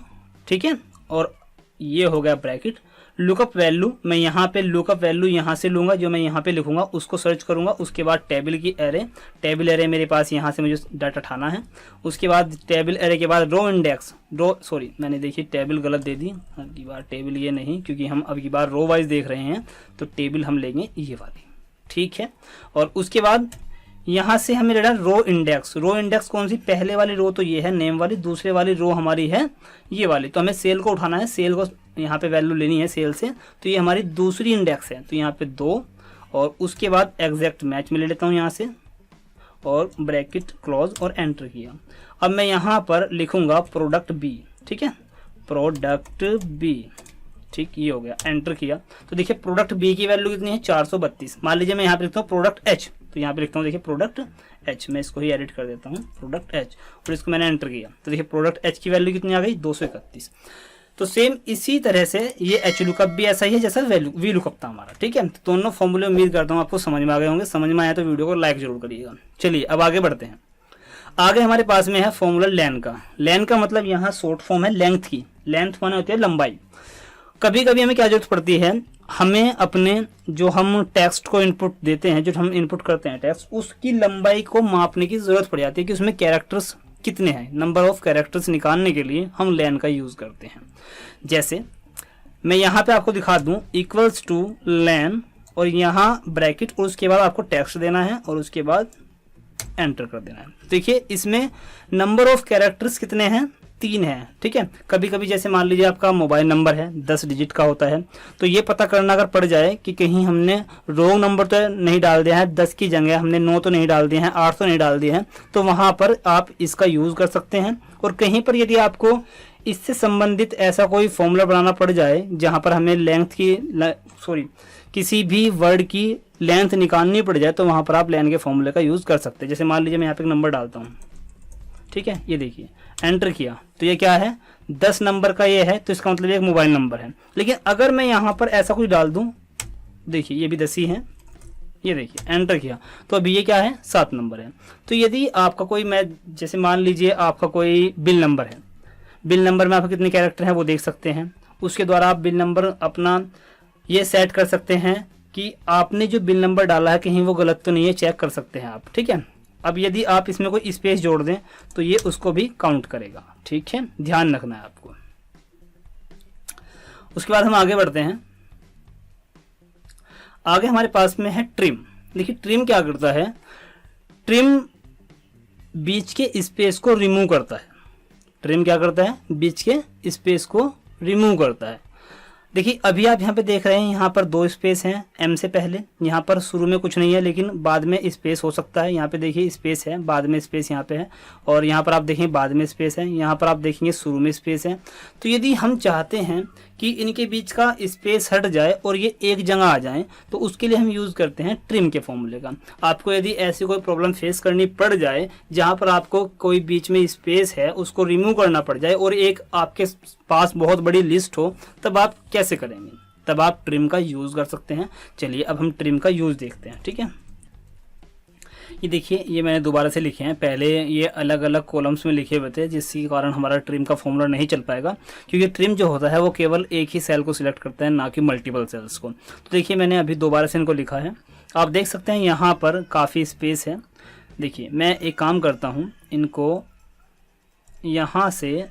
ठीक है। और ये हो गया ब्रैकेट, लुकअप वैल्यू, मैं यहाँ पे लुकअप वैल्यू यहाँ से लूंगा, जो मैं यहाँ पे लिखूंगा उसको सर्च करूंगा। उसके बाद टेबल की एरे, टेबल एरे मेरे पास यहाँ से मुझे डाटा उठाना है। उसके बाद टेबल एरे के बाद रो इंडेक्स, रो सॉरी मैंने देखिए टेबल गलत दे दी, अब की बार टेबल ये नहीं, क्योंकि हम अब की बार रो वाइज देख रहे हैं, तो टेबल हम लेंगे ये वाली, ठीक है। और उसके बाद यहाँ से हमें लेना रो इंडेक्स। रो इंडेक्स कौन सी, पहले वाली रो तो ये है नेम वाली, दूसरे वाली रो हमारी है ये वाली। तो हमें सेल को उठाना है, सेल को यहाँ पे वैल्यू लेनी है सेल से, तो ये हमारी दूसरी इंडेक्स है। तो यहाँ पे 2 और उसके बाद एग्जैक्ट मैच में ले लेता हूँ यहाँ से, और ब्रैकेट क्लोज और एंटर किया। अब मैं यहाँ पर लिखूंगा प्रोडक्ट बी, ठीक है, प्रोडक्ट बी, ठीक, ये हो गया, एंटर किया। तो देखिए प्रोडक्ट बी की वैल्यू कितनी है, 432। मान लीजिए मैं यहाँ पे लिखता हूँ प्रोडक्ट एच, तो यहाँ पे लिखता हूँ देखिए प्रोडक्ट एच, मैं इसको ही एडिट कर देता हूँ प्रोडक्ट एच, और इसको मैंने एंटर किया। तो देखिए प्रोडक्ट एच की वैल्यू कितनी आ गई, 231। तो सेम इसी तरह से ये एच लुकअप भी ऐसा ही है जैसा वी लुकअप था हमारा, ठीक है। तो दोनों फॉर्मूले उम्मीद करता हूँ आपको समझ में आ गए होंगे। समझ में आया तो वीडियो को लाइक जरूर करिएगा। चलिए अब आगे बढ़ते हैं। आगे हमारे पास में है फॉर्मूला लेन का। लेन का मतलब यहाँ शॉर्ट फॉर्म है लेंथ की। लेंथ माने होती है लंबाई। कभी कभी हमें क्या जरूरत पड़ती है, हमें अपने जो हम टेक्स्ट को इनपुट देते हैं, जो हम इनपुट करते हैं टेक्स्ट, उसकी लंबाई को मापने की जरूरत पड़ जाती है कि उसमें कैरेक्टर्स कितने हैं। नंबर ऑफ कैरेक्टर्स निकालने के लिए हम लेन का यूज करते हैं। जैसे मैं यहाँ पे आपको दिखा दूं इक्वल्स टू लेन, और यहाँ ब्रैकेट, और उसके बाद आपको टेक्स्ट देना है और उसके बाद एंटर कर देना है। देखिए इसमें नंबर ऑफ कैरेक्टर्स कितने हैं, 3 है, ठीक है। कभी कभी जैसे मान लीजिए आपका मोबाइल नंबर है 10 डिजिट का होता है, तो ये पता करना अगर पड़ जाए कि कहीं हमने रॉन्ग नंबर तो नहीं डाल दिया है, 10 की जगह हमने 9 तो नहीं डाल दिए हैं, 8 तो नहीं डाल दिए हैं, तो वहाँ पर आप इसका यूज़ कर सकते हैं। और कहीं पर यदि आपको इससे संबंधित ऐसा कोई फॉर्मूला बनाना पड़ जाए जहाँ पर हमें लेंथ की किसी भी वर्ड की लेंथ निकालनी पड़ जाए, तो वहाँ पर आप लेन के फॉर्मूले का यूज़ कर सकते हैं। जैसे मान लीजिए मैं यहाँ पे एक नंबर डालता हूँ, ठीक है, ये देखिए एंटर किया, तो ये क्या है 10 नंबर का ये है, तो इसका मतलब एक मोबाइल नंबर है। लेकिन अगर मैं यहाँ पर ऐसा कुछ डाल दूँ, देखिए ये भी 10 ही है, ये देखिए एंटर किया, तो अभी ये क्या है 7 नंबर है। तो यदि आपका कोई, मैं जैसे मान लीजिए आपका कोई बिल नंबर है, बिल नंबर में आपका कितने कैरेक्टर हैं वो देख सकते हैं। उसके द्वारा आप बिल नंबर अपना ये सेट कर सकते हैं कि आपने जो बिल नंबर डाला है कहीं वो गलत तो नहीं है, चेक कर सकते हैं आप, ठीक है। अब यदि आप इसमें कोई स्पेस जोड़ दें तो ये उसको भी काउंट करेगा, ठीक है, ध्यान रखना है आपको। उसके बाद हम आगे बढ़ते हैं। आगे हमारे पास में है ट्रिम, देखिए ट्रिम क्या करता है, ट्रिम बीच के स्पेस को रिमूव करता है। ट्रिम क्या करता है, बीच के स्पेस को रिमूव करता है। देखिए अभी आप यहाँ पे देख रहे हैं, यहाँ पर 2 स्पेस हैं एम से पहले, यहाँ पर शुरू में कुछ नहीं है लेकिन बाद में स्पेस हो सकता है। यहाँ पे देखिए स्पेस है, बाद में स्पेस यहाँ पे है, और यहाँ पर आप देखें बाद में स्पेस है, यहाँ पर आप देखेंगे शुरू में स्पेस है। तो यदि हम चाहते हैं कि इनके बीच का स्पेस हट जाए और ये एक जगह आ जाए, तो उसके लिए हम यूज़ करते हैं ट्रिम के फॉर्मूले का। आपको यदि ऐसी कोई प्रॉब्लम फेस करनी पड़ जाए जहाँ पर आपको कोई बीच में स्पेस है उसको रिमूव करना पड़ जाए और एक आपके पास बहुत बड़ी लिस्ट हो, तब आप कैसे करेंगे, तब आप ट्रिम का यूज़ कर सकते हैं। चलिए अब हम ट्रिम का यूज़ देखते हैं। ठीक है, ये देखिए ये मैंने दोबारा से लिखे हैं, पहले ये अलग अलग कॉलम्स में लिखे हुए थे जिसके कारण हमारा ट्रिम का फॉर्मूला नहीं चल पाएगा, क्योंकि ट्रिम जो होता है वो केवल एक ही सेल को सिलेक्ट करता है, ना कि मल्टीपल सेल्स को। तो देखिए मैंने अभी दोबारा से इनको लिखा है, आप देख सकते हैं यहाँ पर काफ़ी स्पेस है। देखिए मैं एक काम करता हूँ, इनको यहाँ से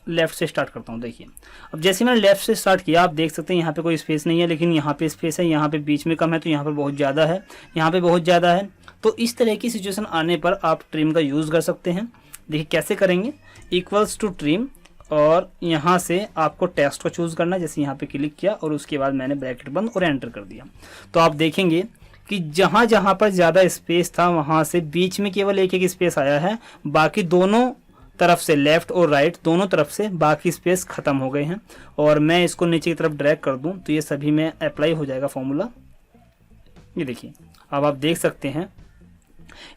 लेफ़्ट से स्टार्ट करता हूँ। देखिए अब जैसे मैंने लेफ़्ट से स्टार्ट किया, आप देख सकते हैं यहाँ पे कोई स्पेस नहीं है, लेकिन यहाँ पे स्पेस है, यहाँ पे बीच में कम है, तो यहाँ पर बहुत ज़्यादा है, यहाँ पे बहुत ज़्यादा है। तो इस तरह की सिचुएशन आने पर आप ट्रिम का यूज़ कर सकते हैं। देखिए कैसे करेंगे, इक्वल्स टू ट्रिम, और यहाँ से आपको टेक्स्ट को चूज़ करना है, जैसे यहाँ पे क्लिक किया और उसके बाद मैंने ब्रैकेट बंद और एंटर कर दिया। तो आप देखेंगे कि जहाँ जहाँ पर ज़्यादा स्पेस था वहाँ से बीच में केवल एक एक स्पेस आया है, बाकी दोनों तरफ से लेफ़्ट और राइट दोनों तरफ से बाकी स्पेस ख़त्म हो गए हैं। और मैं इसको नीचे की तरफ ड्रैग कर दूं तो ये सभी में अप्लाई हो जाएगा फॉर्मूला। ये देखिए अब आप देख सकते हैं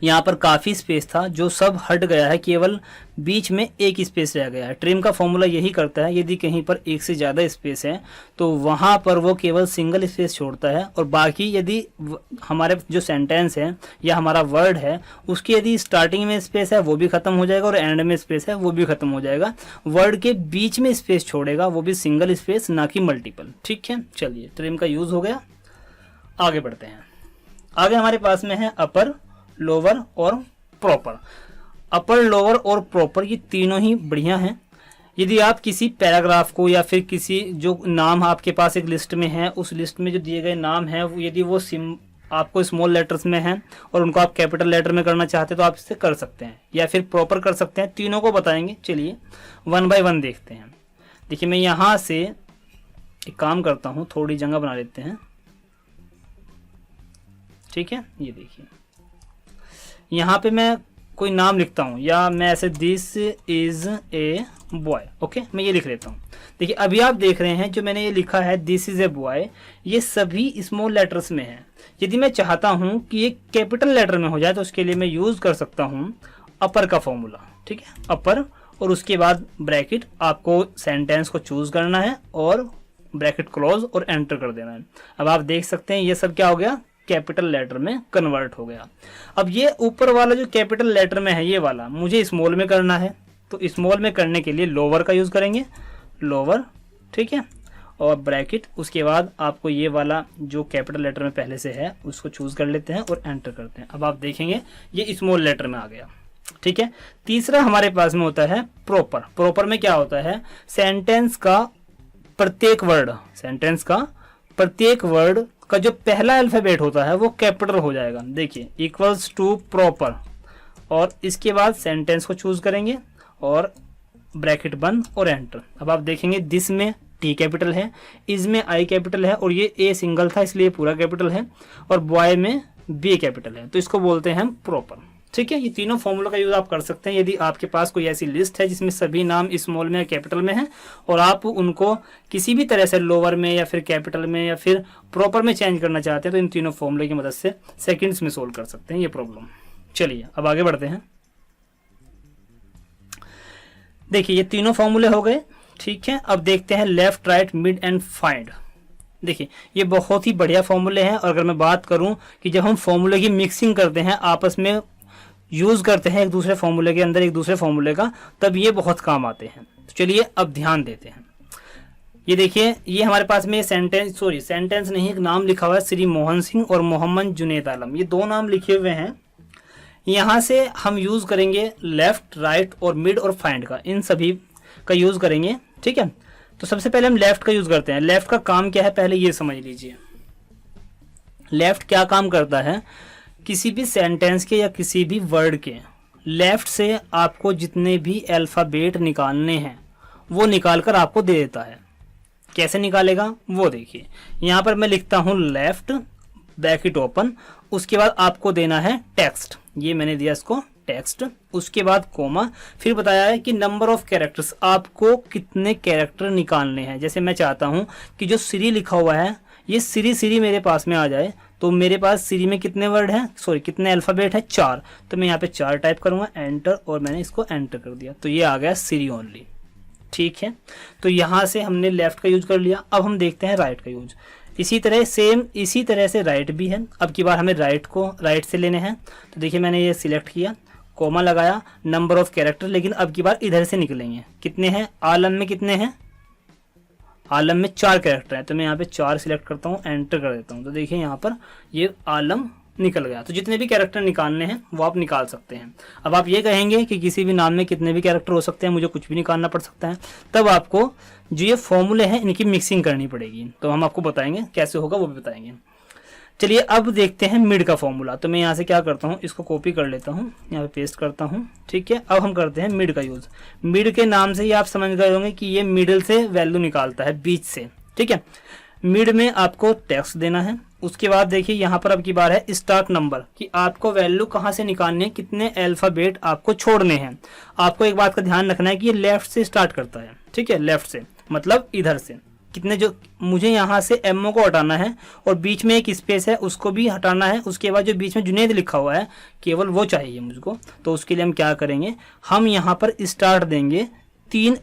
यहाँ पर काफ़ी स्पेस था जो सब हट गया है, केवल बीच में एक स्पेस रह गया है। ट्रिम का फॉर्मूला यही करता है, यदि कहीं पर एक से ज़्यादा स्पेस है तो वहाँ पर वो केवल सिंगल स्पेस छोड़ता है, और बाकी यदि हमारे जो सेंटेंस है या हमारा वर्ड है उसकी यदि स्टार्टिंग में स्पेस है वो भी ख़त्म हो जाएगा और एंड में स्पेस है वो भी ख़त्म हो जाएगा। वर्ड के बीच में स्पेस छोड़ेगा, वो भी सिंगल स्पेस, ना कि मल्टीपल। ठीक है, चलिए ट्रिम का यूज़ हो गया, आगे बढ़ते हैं। आगे हमारे पास में है अपर, लोअर और प्रॉपर। अपर, लोअर और प्रॉपर ये तीनों ही बढ़िया हैं। यदि आप किसी पैराग्राफ को या फिर किसी जो नाम आपके पास एक लिस्ट में है, उस लिस्ट में जो दिए गए नाम हैं यदि वो आपको स्मॉल लेटर्स में हैं और उनको आप कैपिटल लेटर में करना चाहते हैं तो आप इससे कर सकते हैं, या फिर प्रॉपर कर सकते हैं। तीनों को बताएंगे, चलिए 1 बाय 1 देखते हैं। देखिए मैं यहाँ से एक काम करता हूँ, थोड़ी जगह बना लेते हैं। ठीक है, ये देखिए यहाँ पे मैं कोई नाम लिखता हूँ, या मैं ऐसे this is a boy, okay मैं ये लिख लेता हूँ। देखिए अभी आप देख रहे हैं जो मैंने ये लिखा है दिस इज ए बॉय, ये सभी स्मॉल लेटर्स में है। यदि मैं चाहता हूँ कि ये कैपिटल लेटर में हो जाए तो उसके लिए मैं यूज़ कर सकता हूँ अपर का फॉर्मूला। ठीक है, अपर, और उसके बाद ब्रैकेट, आपको सेंटेंस को चूज़ करना है और ब्रैकेट क्लोज और एंटर कर देना है। अब आप देख सकते हैं ये सब क्या हो गया, कैपिटल लेटर में कन्वर्ट हो गया। अब ये ऊपर वाला जो कैपिटल लेटर में है ये वाला मुझे स्मॉल में करना है, तो स्मॉल में करने के लिए लोअर का यूज़ करेंगे, लोअर। ठीक है, और ब्रैकेट, उसके बाद आपको ये वाला जो कैपिटल लेटर में पहले से है उसको चूज़ कर लेते हैं और एंटर करते हैं। अब आप देखेंगे ये स्मॉल लेटर में आ गया। ठीक है, तीसरा हमारे पास में होता है प्रॉपर। प्रॉपर में क्या होता है, सेंटेंस का प्रत्येक वर्ड का जो पहला अल्फ़ाबेट होता है वो कैपिटल हो जाएगा। देखिए इक्वल्स टू प्रॉपर, और इसके बाद सेंटेंस को चूज़ करेंगे और ब्रैकेट बंद और एंटर। अब आप देखेंगे दिस में टी कैपिटल है, इज में आई कैपिटल है, और ये ए सिंगल था इसलिए पूरा कैपिटल है, और बॉय में बी कैपिटल है, तो इसको बोलते हैं हम प्रॉपर। ठीक है, ये तीनों फॉर्मूला का यूज़ आप कर सकते हैं यदि आपके पास कोई ऐसी लिस्ट है जिसमें सभी नाम स्मॉल में या कैपिटल में है, और आप उनको किसी भी तरह से लोअर में या फिर कैपिटल में या फिर प्रॉपर में चेंज करना चाहते हैं तो इन तीनों फॉर्मूले की मदद से सेकंड्स में सोल्व कर सकते हैं ये प्रॉब्लम। चलिए अब आगे बढ़ते हैं। देखिए ये तीनों फॉर्मूले हो गए। ठीक है, अब देखते हैं left, right, mid and find. देखिए ये बहुत ही बढ़िया फॉर्मूले हैं, और अगर मैं बात करूं कि जब हम फॉर्मूले की मिक्सिंग करते हैं, आपस में यूज़ करते हैं एक दूसरे फॉर्मूले के अंदर एक दूसरे फॉर्मूले का, तब ये बहुत काम आते हैं। तो चलिए अब ध्यान देते हैं। ये देखिए ये हमारे पास में सेंटेंस नहीं, एक नाम लिखा हुआ है श्री मोहन सिंह और मोहम्मद जुनैद आलम, ये दो नाम लिखे हुए हैं। यहाँ से हम यूज़ करेंगे लेफ्ट, राइट और मिड और फाइंड का, इन सभी का यूज़ करेंगे। ठीक है, तो सबसे पहले हम लेफ्ट का यूज़ करते हैं। लेफ्ट का काम क्या है पहले ये समझ लीजिए। लेफ्ट क्या काम करता है, किसी भी सेंटेंस के या किसी भी वर्ड के लेफ्ट से आपको जितने भी अल्फ़ाबेट निकालने हैं वो निकाल कर आपको दे देता है। कैसे निकालेगा वो देखिए, यहाँ पर मैं लिखता हूँ लेफ्ट ब्रैकेट ओपन, उसके बाद आपको देना है टेक्स्ट, ये मैंने दिया इसको टेक्स्ट, उसके बाद कोमा, फिर बताया है कि नंबर ऑफ कैरेक्टर्स, आपको कितने कैरेक्टर निकालने हैं। जैसे मैं चाहता हूँ कि जो सीरी लिखा हुआ है ये सीरी मेरे पास में आ जाए, तो मेरे पास सीरी में कितने वर्ड हैं, सॉरी कितने अल्फ़ाबेट है, 4, तो मैं यहाँ पे 4 टाइप करूँगा, एंटर, और मैंने इसको एंटर कर दिया, तो ये आ गया सीरी ओनली। ठीक है, तो यहाँ से हमने लेफ्ट का यूज कर लिया। अब हम देखते हैं राइट का यूज। इसी तरह सेम इसी तरह से राइट भी है। अब की बार हमें राइट को राइट से लेने हैं, तो देखिए मैंने ये सिलेक्ट किया, कोमा लगाया, नंबर ऑफ कैरेक्टर, लेकिन अब की बार इधर से निकलेंगे। कितने हैं आलम में, कितने हैं आलम में 4 कैरेक्टर है, तो मैं यहाँ पे 4 सिलेक्ट करता हूँ, एंटर कर देता हूँ, तो देखिए यहाँ पर ये आलम निकल गया। तो जितने भी कैरेक्टर निकालने हैं वो आप निकाल सकते हैं। अब आप ये कहेंगे कि किसी भी नाम में कितने भी कैरेक्टर हो सकते हैं, मुझे कुछ भी निकालना पड़ सकता है, तब आपको जो ये फॉर्मूले हैं इनकी मिक्सिंग करनी पड़ेगी, तो हम आपको बताएंगे कैसे होगा, वो भी बताएंगे। चलिए अब देखते हैं मिड का फॉर्मूला। तो मैं यहाँ से क्या करता हूँ, इसको कॉपी कर लेता हूँ, यहाँ पे पेस्ट करता हूँ। ठीक है, अब हम करते हैं मिड का यूज। मिड के नाम से ही आप समझ गए होंगे कि ये मिडिल से वैल्यू निकालता है, बीच से। ठीक है, मिड में आपको टेक्स्ट देना है। उसके बाद देखिए यहाँ पर अब की बार है स्टार्ट नंबर, कि आपको वैल्यू कहाँ से निकालनी है, कितने अल्फ़ाबेट आपको छोड़ने हैं। आपको एक बात का ध्यान रखना है कि ये लेफ्ट से स्टार्ट करता है। ठीक है, लेफ्ट से मतलब इधर से, कितने, जो मुझे यहाँ से एमओ को हटाना है और बीच में एक स्पेस है उसको भी हटाना है। उसके बाद जो बीच में जुनेद लिखा हुआ है केवल वो चाहिए मुझको, तो उसके लिए हम क्या करेंगे, हम यहाँ पर स्टार्ट देंगे, तीन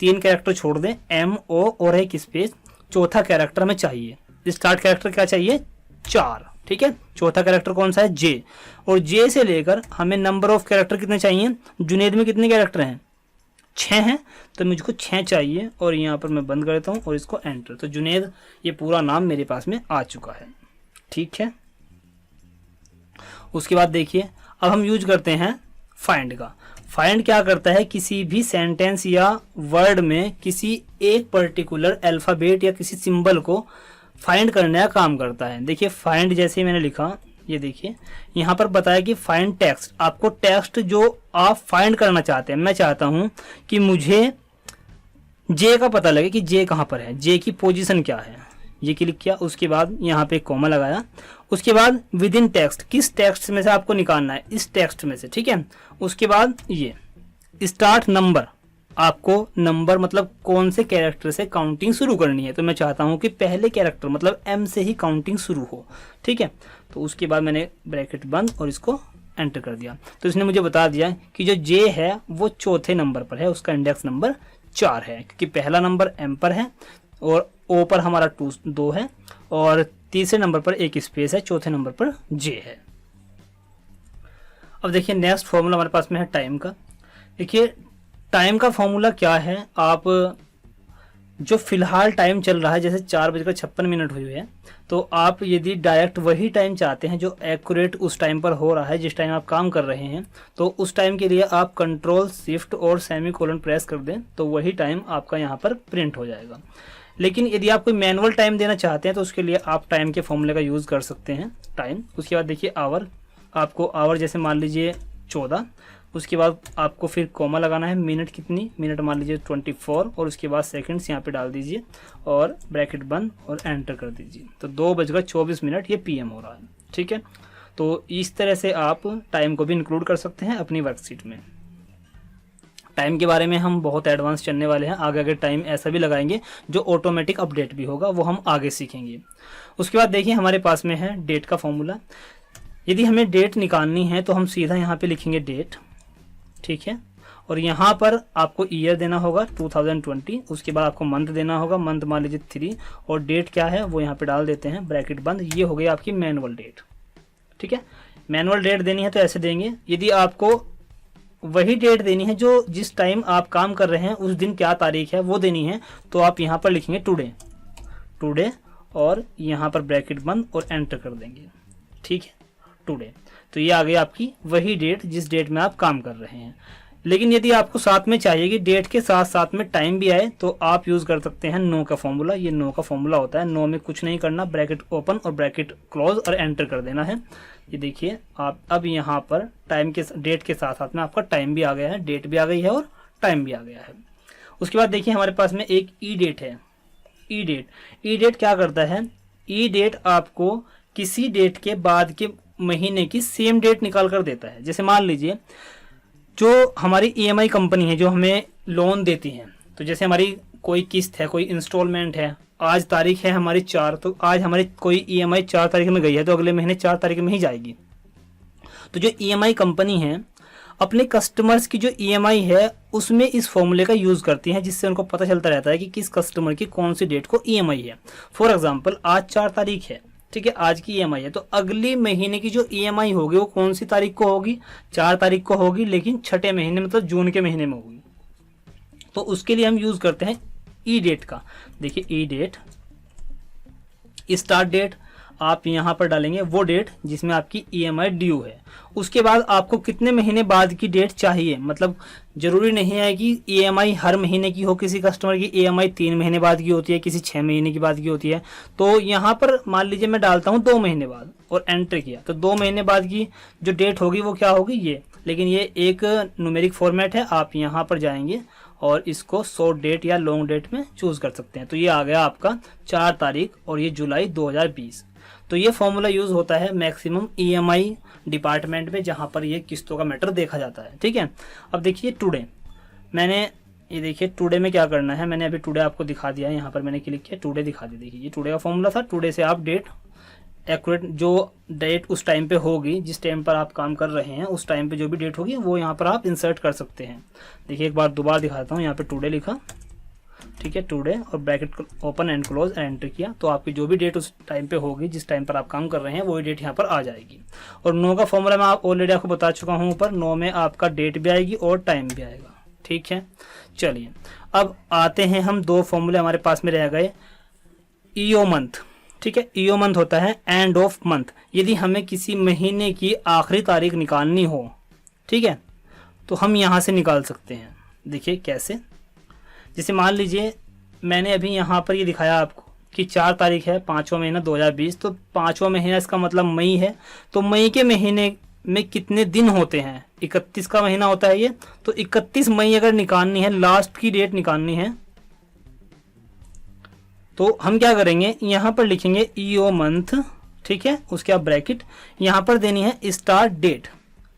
कैरेक्टर छोड़ दें, एम ओ और एक स्पेस, चौथा कैरेक्टर हमें चाहिए। स्टार्ट कैरेक्टर क्या चाहिए, 4। ठीक है, चौथा कैरेक्टर कौन सा है, जे, और जे से लेकर हमें नंबर ऑफ कैरेक्टर कितने चाहिए, जुनेद में कितने कैरेक्टर हैं, 6 हैं, तो मुझको 6 चाहिए, और यहाँ पर मैं बंद कर देता हूँ और इसको एंटर। तो जुनेद ये पूरा नाम मेरे पास में आ चुका है। ठीक है, उसके बाद देखिए अब हम यूज करते हैं फाइंड का। फाइंड क्या करता है, किसी भी सेंटेंस या वर्ड में किसी एक पर्टिकुलर अल्फ़ाबेट या किसी सिंबल को फाइंड करने का काम करता है। देखिए फाइंड जैसे ही मैंने लिखा, ये देखिए यहाँ पर बताया कि फाइंड टेक्स्ट, आपको टेक्स्ट जो आप फाइंड करना चाहते हैं, मैं चाहता हूँ कि मुझे जे का पता लगे कि जे कहाँ पर है, जे की पोजीशन क्या है, ये क्लिक किया। उसके बाद यहाँ पे कोमा लगाया। उसके बाद विद इन टेक्स्ट, किस टेक्स्ट में से आपको निकालना है, इस टेक्स्ट में से। ठीक है, उसके बाद ये स्टार्ट नंबर, आपको नंबर मतलब कौन से कैरेक्टर से काउंटिंग शुरू करनी है, तो मैं चाहता हूँ कि पहले कैरेक्टर मतलब एम से ही काउंटिंग शुरू हो। ठीक है, तो उसके बाद मैंने ब्रैकेट बंद और इसको एंटर कर दिया, तो इसने मुझे बता दिया कि जो जे है वो चौथे नंबर पर है, उसका इंडेक्स नंबर 4 है, क्योंकि पहला नंबर एम पर है और ओ पर हमारा 2 है, और तीसरे नंबर पर एक स्पेस है, चौथे नंबर पर जे है। अब देखिए नेक्स्ट फॉर्मूला हमारे पास में है टाइम का। देखिए टाइम का फॉर्मूला क्या है, आप जो फिलहाल टाइम चल रहा है, जैसे 4:56 हुई है, तो आप यदि डायरेक्ट वही टाइम चाहते हैं जो एक्यूरेट उस टाइम पर हो रहा है जिस टाइम आप काम कर रहे हैं, तो उस टाइम के लिए आप कंट्रोल शिफ्ट और सेमीकोलन प्रेस कर दें, तो वही टाइम आपका यहाँ पर प्रिंट हो जाएगा। लेकिन यदि आप कोई मैनुअल टाइम देना चाहते हैं तो उसके लिए आप टाइम के फॉर्मूले का यूज़ कर सकते हैं, टाइम। उसके बाद देखिए आवर, आपको आवर जैसे मान लीजिए 14, उसके बाद आपको फिर कोमा लगाना है, मिनट कितनी, मिनट मान लीजिए 24, और उसके बाद सेकंड्स यहाँ पे डाल दीजिए और ब्रैकेट बंद और एंटर कर दीजिए, तो 2:24 ये पीएम हो रहा है। ठीक है, तो इस तरह से आप टाइम को भी इंक्लूड कर सकते हैं अपनी वर्कशीट में। टाइम के बारे में हम बहुत एडवांस चलने वाले हैं, आगे आगे टाइम ऐसा भी लगाएंगे जो ऑटोमेटिक अपडेट भी होगा, वो हम आगे सीखेंगे। उसके बाद देखिए हमारे पास में है डेट का फॉर्मूला। यदि हमें डेट निकालनी है तो हम सीधा यहाँ पे लिखेंगे डेट। ठीक है, और यहाँ पर आपको ईयर देना होगा 2020, उसके बाद आपको मंथ देना होगा, मंथ मान लीजिए 3, और डेट क्या है वो यहाँ पे डाल देते हैं, ब्रैकेट बंद। ये हो गई आपकी मैनुअल डेट। ठीक है, मैनुअल डेट देनी है तो ऐसे देंगे। यदि आपको वही डेट देनी है जो जिस टाइम आप काम कर रहे हैं उस दिन क्या तारीख है वो देनी है, तो आप यहाँ पर लिखेंगे टुडे और यहाँ पर ब्रैकेट बंद और एंटर कर देंगे। ठीक है, टुडे, तो ये आ गई आपकी वही डेट जिस डेट में आप काम कर रहे हैं। लेकिन यदि आपको साथ में चाहिए कि डेट के साथ साथ में टाइम भी आए तो आप यूज कर सकते हैं नो का फॉर्मूला। ये नो का फॉर्मूला होता है, नो में कुछ नहीं करना, ब्रैकेट ओपन और ब्रैकेट क्लोज और एंटर कर देना है। ये देखिए आप अब यहाँ पर टाइम के डेट के साथ साथ में आपका टाइम भी आ गया है, डेट भी आ गई है और टाइम भी आ गया है। उसके बाद देखिए हमारे पास में एक ई डेट है। ई डेट क्या करता है, ई डेट आपको किसी डेट के बाद के महीने की सेम डेट निकाल कर देता है। जैसे मान लीजिए जो हमारी ईएमआई कंपनी है जो हमें लोन देती है, तो जैसे हमारी कोई किस्त है, कोई इंस्टॉलमेंट है, आज तारीख है हमारी 4, तो आज हमारी कोई ईएमआई 4 तारीख में गई है तो अगले महीने 4 तारीख में ही जाएगी। तो जो ईएमआई कंपनी है अपने कस्टमर्स की जो ईएमआई है उसमें इस फॉर्मूले का यूज करती है, जिससे उनको पता चलता रहता है कि किस कस्टमर की कौन सी डेट को ईएमआई है। फॉर एग्जांपल आज 4 तारीख है, ठीक है, आज की ईएमआई है, तो अगली महीने की जो ईएमआई होगी वो कौन सी तारीख को होगी, 4 तारीख को होगी, लेकिन छठे महीने मतलब जून के महीने में होगी। तो उसके लिए हम यूज करते हैं ई डेट का। देखिए ई डेट, स्टार्ट डेट आप यहाँ पर डालेंगे वो डेट जिसमें आपकी ईएमआई ड्यू है। उसके बाद आपको कितने महीने बाद की डेट चाहिए, मतलब जरूरी नहीं है कि ईएमआई हर महीने की हो, किसी कस्टमर की ईएमआई 3 महीने बाद की होती है, किसी 6 महीने की बाद की होती है। तो यहाँ पर मान लीजिए मैं डालता हूँ 2 महीने बाद और एंटर किया, तो 2 महीने बाद की जो डेट होगी वो क्या होगी ये, लेकिन ये एक न्यूमेरिक फॉर्मेट है। आप यहाँ पर जाएंगे और इसको शॉर्ट डेट या लॉन्ग डेट में चूज कर सकते हैं। तो ये आ गया आपका 4 तारीख और ये जुलाई 2020। तो ये फॉर्मूला यूज होता है मैक्सिमम ईएमआई डिपार्टमेंट में जहां पर ये किस्तों का मैटर देखा जाता है, ठीक है। अब देखिए टुडे, मैंने ये देखिए टुडे में क्या करना है, मैंने अभी टुडे आपको दिखा दिया है, यहाँ पर मैंने क्लिक किया टुडे दिखा दिया। देखिए ये टुडे का फॉर्मूला था, टुडे से आप डेट एक्यूरेट जो डेट उस टाइम पे होगी, जिस टाइम पर आप काम कर रहे हैं उस टाइम पे जो भी डेट होगी वो यहाँ पर आप इंसर्ट कर सकते हैं। देखिए एक बार दोबारा दिखाता हूँ, यहाँ पे टुडे लिखा, ठीक है, टुडे और bracket open and close enter किया, तो आपकी जो भी डेट उस टाइम पे होगी, जिस टाइम पर आप काम कर रहे हैं वही डेट यहाँ पर आ जाएगी। और नो का फॉर्मूला मैं आप ऑलरेडी आपको बता चुका हूँ ऊपर, नो में आपका डेट भी आएगी और टाइम भी आएगा, ठीक है। चलिए अब आते हैं हम, 2 फॉर्मूले हमारे पास में रह गए। ईओ मंथ, ठीक है, ईओ मंथ होता है एंड ऑफ मंथ। यदि हमें किसी महीने की आखिरी तारीख निकालनी हो, ठीक है, तो हम यहाँ से निकाल सकते हैं। देखिए कैसे, जैसे मान लीजिए मैंने अभी यहाँ पर ये दिखाया आपको कि 4 तारीख है 5वां महीना 2020, तो 5वां महीना इसका मतलब मई है। तो मई के महीने में कितने दिन होते हैं, 31 का महीना होता है ये, तो 31 मई अगर निकालनी है, लास्ट की डेट निकालनी है, तो हम क्या करेंगे, यहाँ पर लिखेंगे ईओ मंथ, ठीक है, उसके बाद ब्रैकेट, यहाँ पर देनी है स्टार्ट डेट।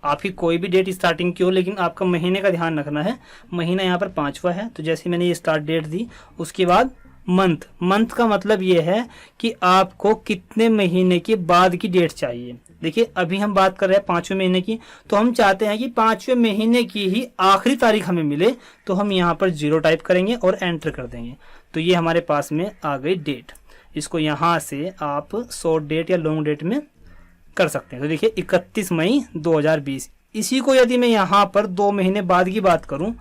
आपकी कोई भी डेट स्टार्टिंग की हो, लेकिन आपका महीने का ध्यान रखना है। महीना यहाँ पर 5वां है, तो जैसे मैंने ये स्टार्ट डेट दी, उसके बाद मंथ, मंथ का मतलब ये है कि आपको कितने महीने के बाद की डेट चाहिए। देखिए अभी हम बात कर रहे हैं 5वें महीने की, तो हम चाहते हैं कि 5वें महीने की ही आखिरी तारीख हमें मिले, तो हम यहाँ पर 0 टाइप करेंगे और एंटर कर देंगे। तो ये हमारे पास में आ गई डेट। इसको यहाँ से आप शॉर्ट डेट या लॉन्ग डेट में कर सकते हैं। तो देखिए 31 मई 2020। इसी को यदि मैं यहाँ पर 2 महीने बाद की बात करूं,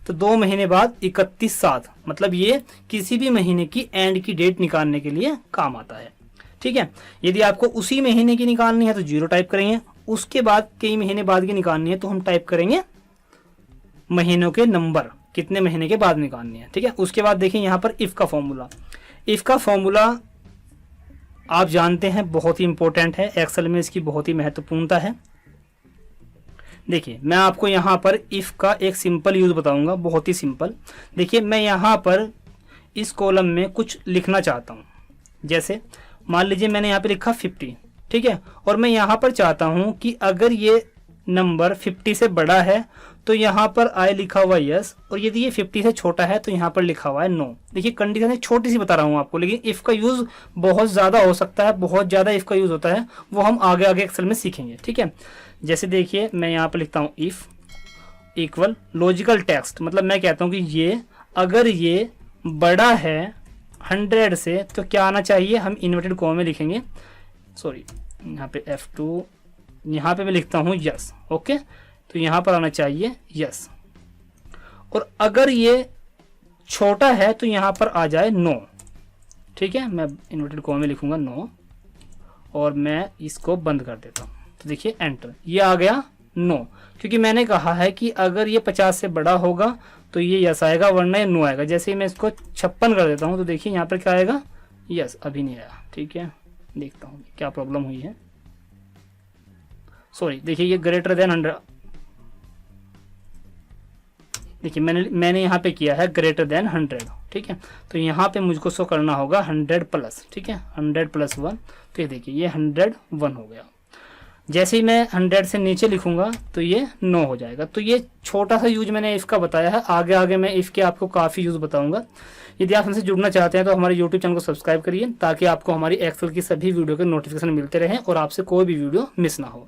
तो 2 महीने बाद 31/7, मतलब ये किसी भी महीने की एंड की डेट निकालने के लिए काम आता है, ठीक है। यदि आपको उसी महीने की निकालनी है तो 0 टाइप करेंगे, उसके बाद कई महीने बाद की निकालनी है तो हम टाइप करेंगे महीनों के नंबर, कितने महीने के बाद निकालनी है, ठीक है। उसके बाद देखिए यहाँ पर इफ का फॉर्मूला, इफ का फॉर्मूला आप जानते हैं बहुत ही इंपॉर्टेंट है, एक्सेल में इसकी बहुत ही महत्वपूर्णता है। देखिए मैं आपको यहाँ पर इफ का एक सिंपल यूज बताऊंगा, बहुत ही सिंपल। देखिए मैं यहाँ पर इस कॉलम में कुछ लिखना चाहता हूँ, जैसे मान लीजिए मैंने यहाँ पे लिखा 50, ठीक है, और मैं यहाँ पर चाहता हूँ कि अगर ये नंबर 50 से बड़ा है तो यहाँ पर आई लिखा हुआ यस, और यदि ये 50 से छोटा है तो यहाँ पर लिखा हुआ है नो। देखिए कंडीशन छोटी सी बता रहा हूँ आपको, लेकिन इफ का यूज बहुत ज्यादा हो सकता है, बहुत ज्यादा इफ का यूज होता है, वो हम आगे आगे एक्सेल में सीखेंगे, ठीक है। जैसे देखिए मैं यहाँ पर लिखता हूँ इफ इक्वल लॉजिकल टेक्स्ट, मतलब मैं कहता हूँ कि ये अगर ये बड़ा है 100 से तो क्या आना चाहिए, हम इन्वर्टेड कॉमा में लिखेंगे, सॉरी यहाँ पे F2, यहाँ पे मैं लिखता हूँ यस, ओके, तो यहाँ पर आना चाहिए यस। और अगर ये छोटा है तो यहाँ पर आ जाए नो, ठीक है, मैं इन्वर्टेड कॉमा में लिखूंगा नो और मैं इसको बंद कर देता हूँ। तो देखिए एंटर, ये आ गया नो, क्योंकि मैंने कहा है कि अगर ये 50 से बड़ा होगा तो ये यस आएगा, वरना ये नो आएगा। जैसे ही मैं इसको 56 कर देता हूँ तो देखिए यहाँ पर क्या आएगा, यस, अभी नहीं आया। ठीक है, देखता हूँ क्या प्रॉब्लम हुई है। सॉरी, देखिए ये ग्रेटर देन 100, देखिए मैंने यहाँ पे किया है ग्रेटर देन 100। ठीक है, तो यहाँ पे मुझको शो करना होगा 100 प्लस। ठीक है, 100 प्लस 1, तो ये देखिए ये 101 हो गया। जैसे ही मैं 100 से नीचे लिखूंगा तो ये 9 हो जाएगा। तो ये छोटा सा यूज मैंने इफ़ का बताया है, आगे आगे मैं इफ़ के आपको काफ़ी यूज़ बताऊंगा। यदि आप हमसे जुड़ना चाहते हैं तो हमारे यूट्यूब चैनल को सब्सक्राइब करिए, ताकि आपको हमारी एक्सेल की सभी वीडियो के नोटिफिकेशन मिलते रहें और आपसे कोई भी वीडियो मिस ना हो।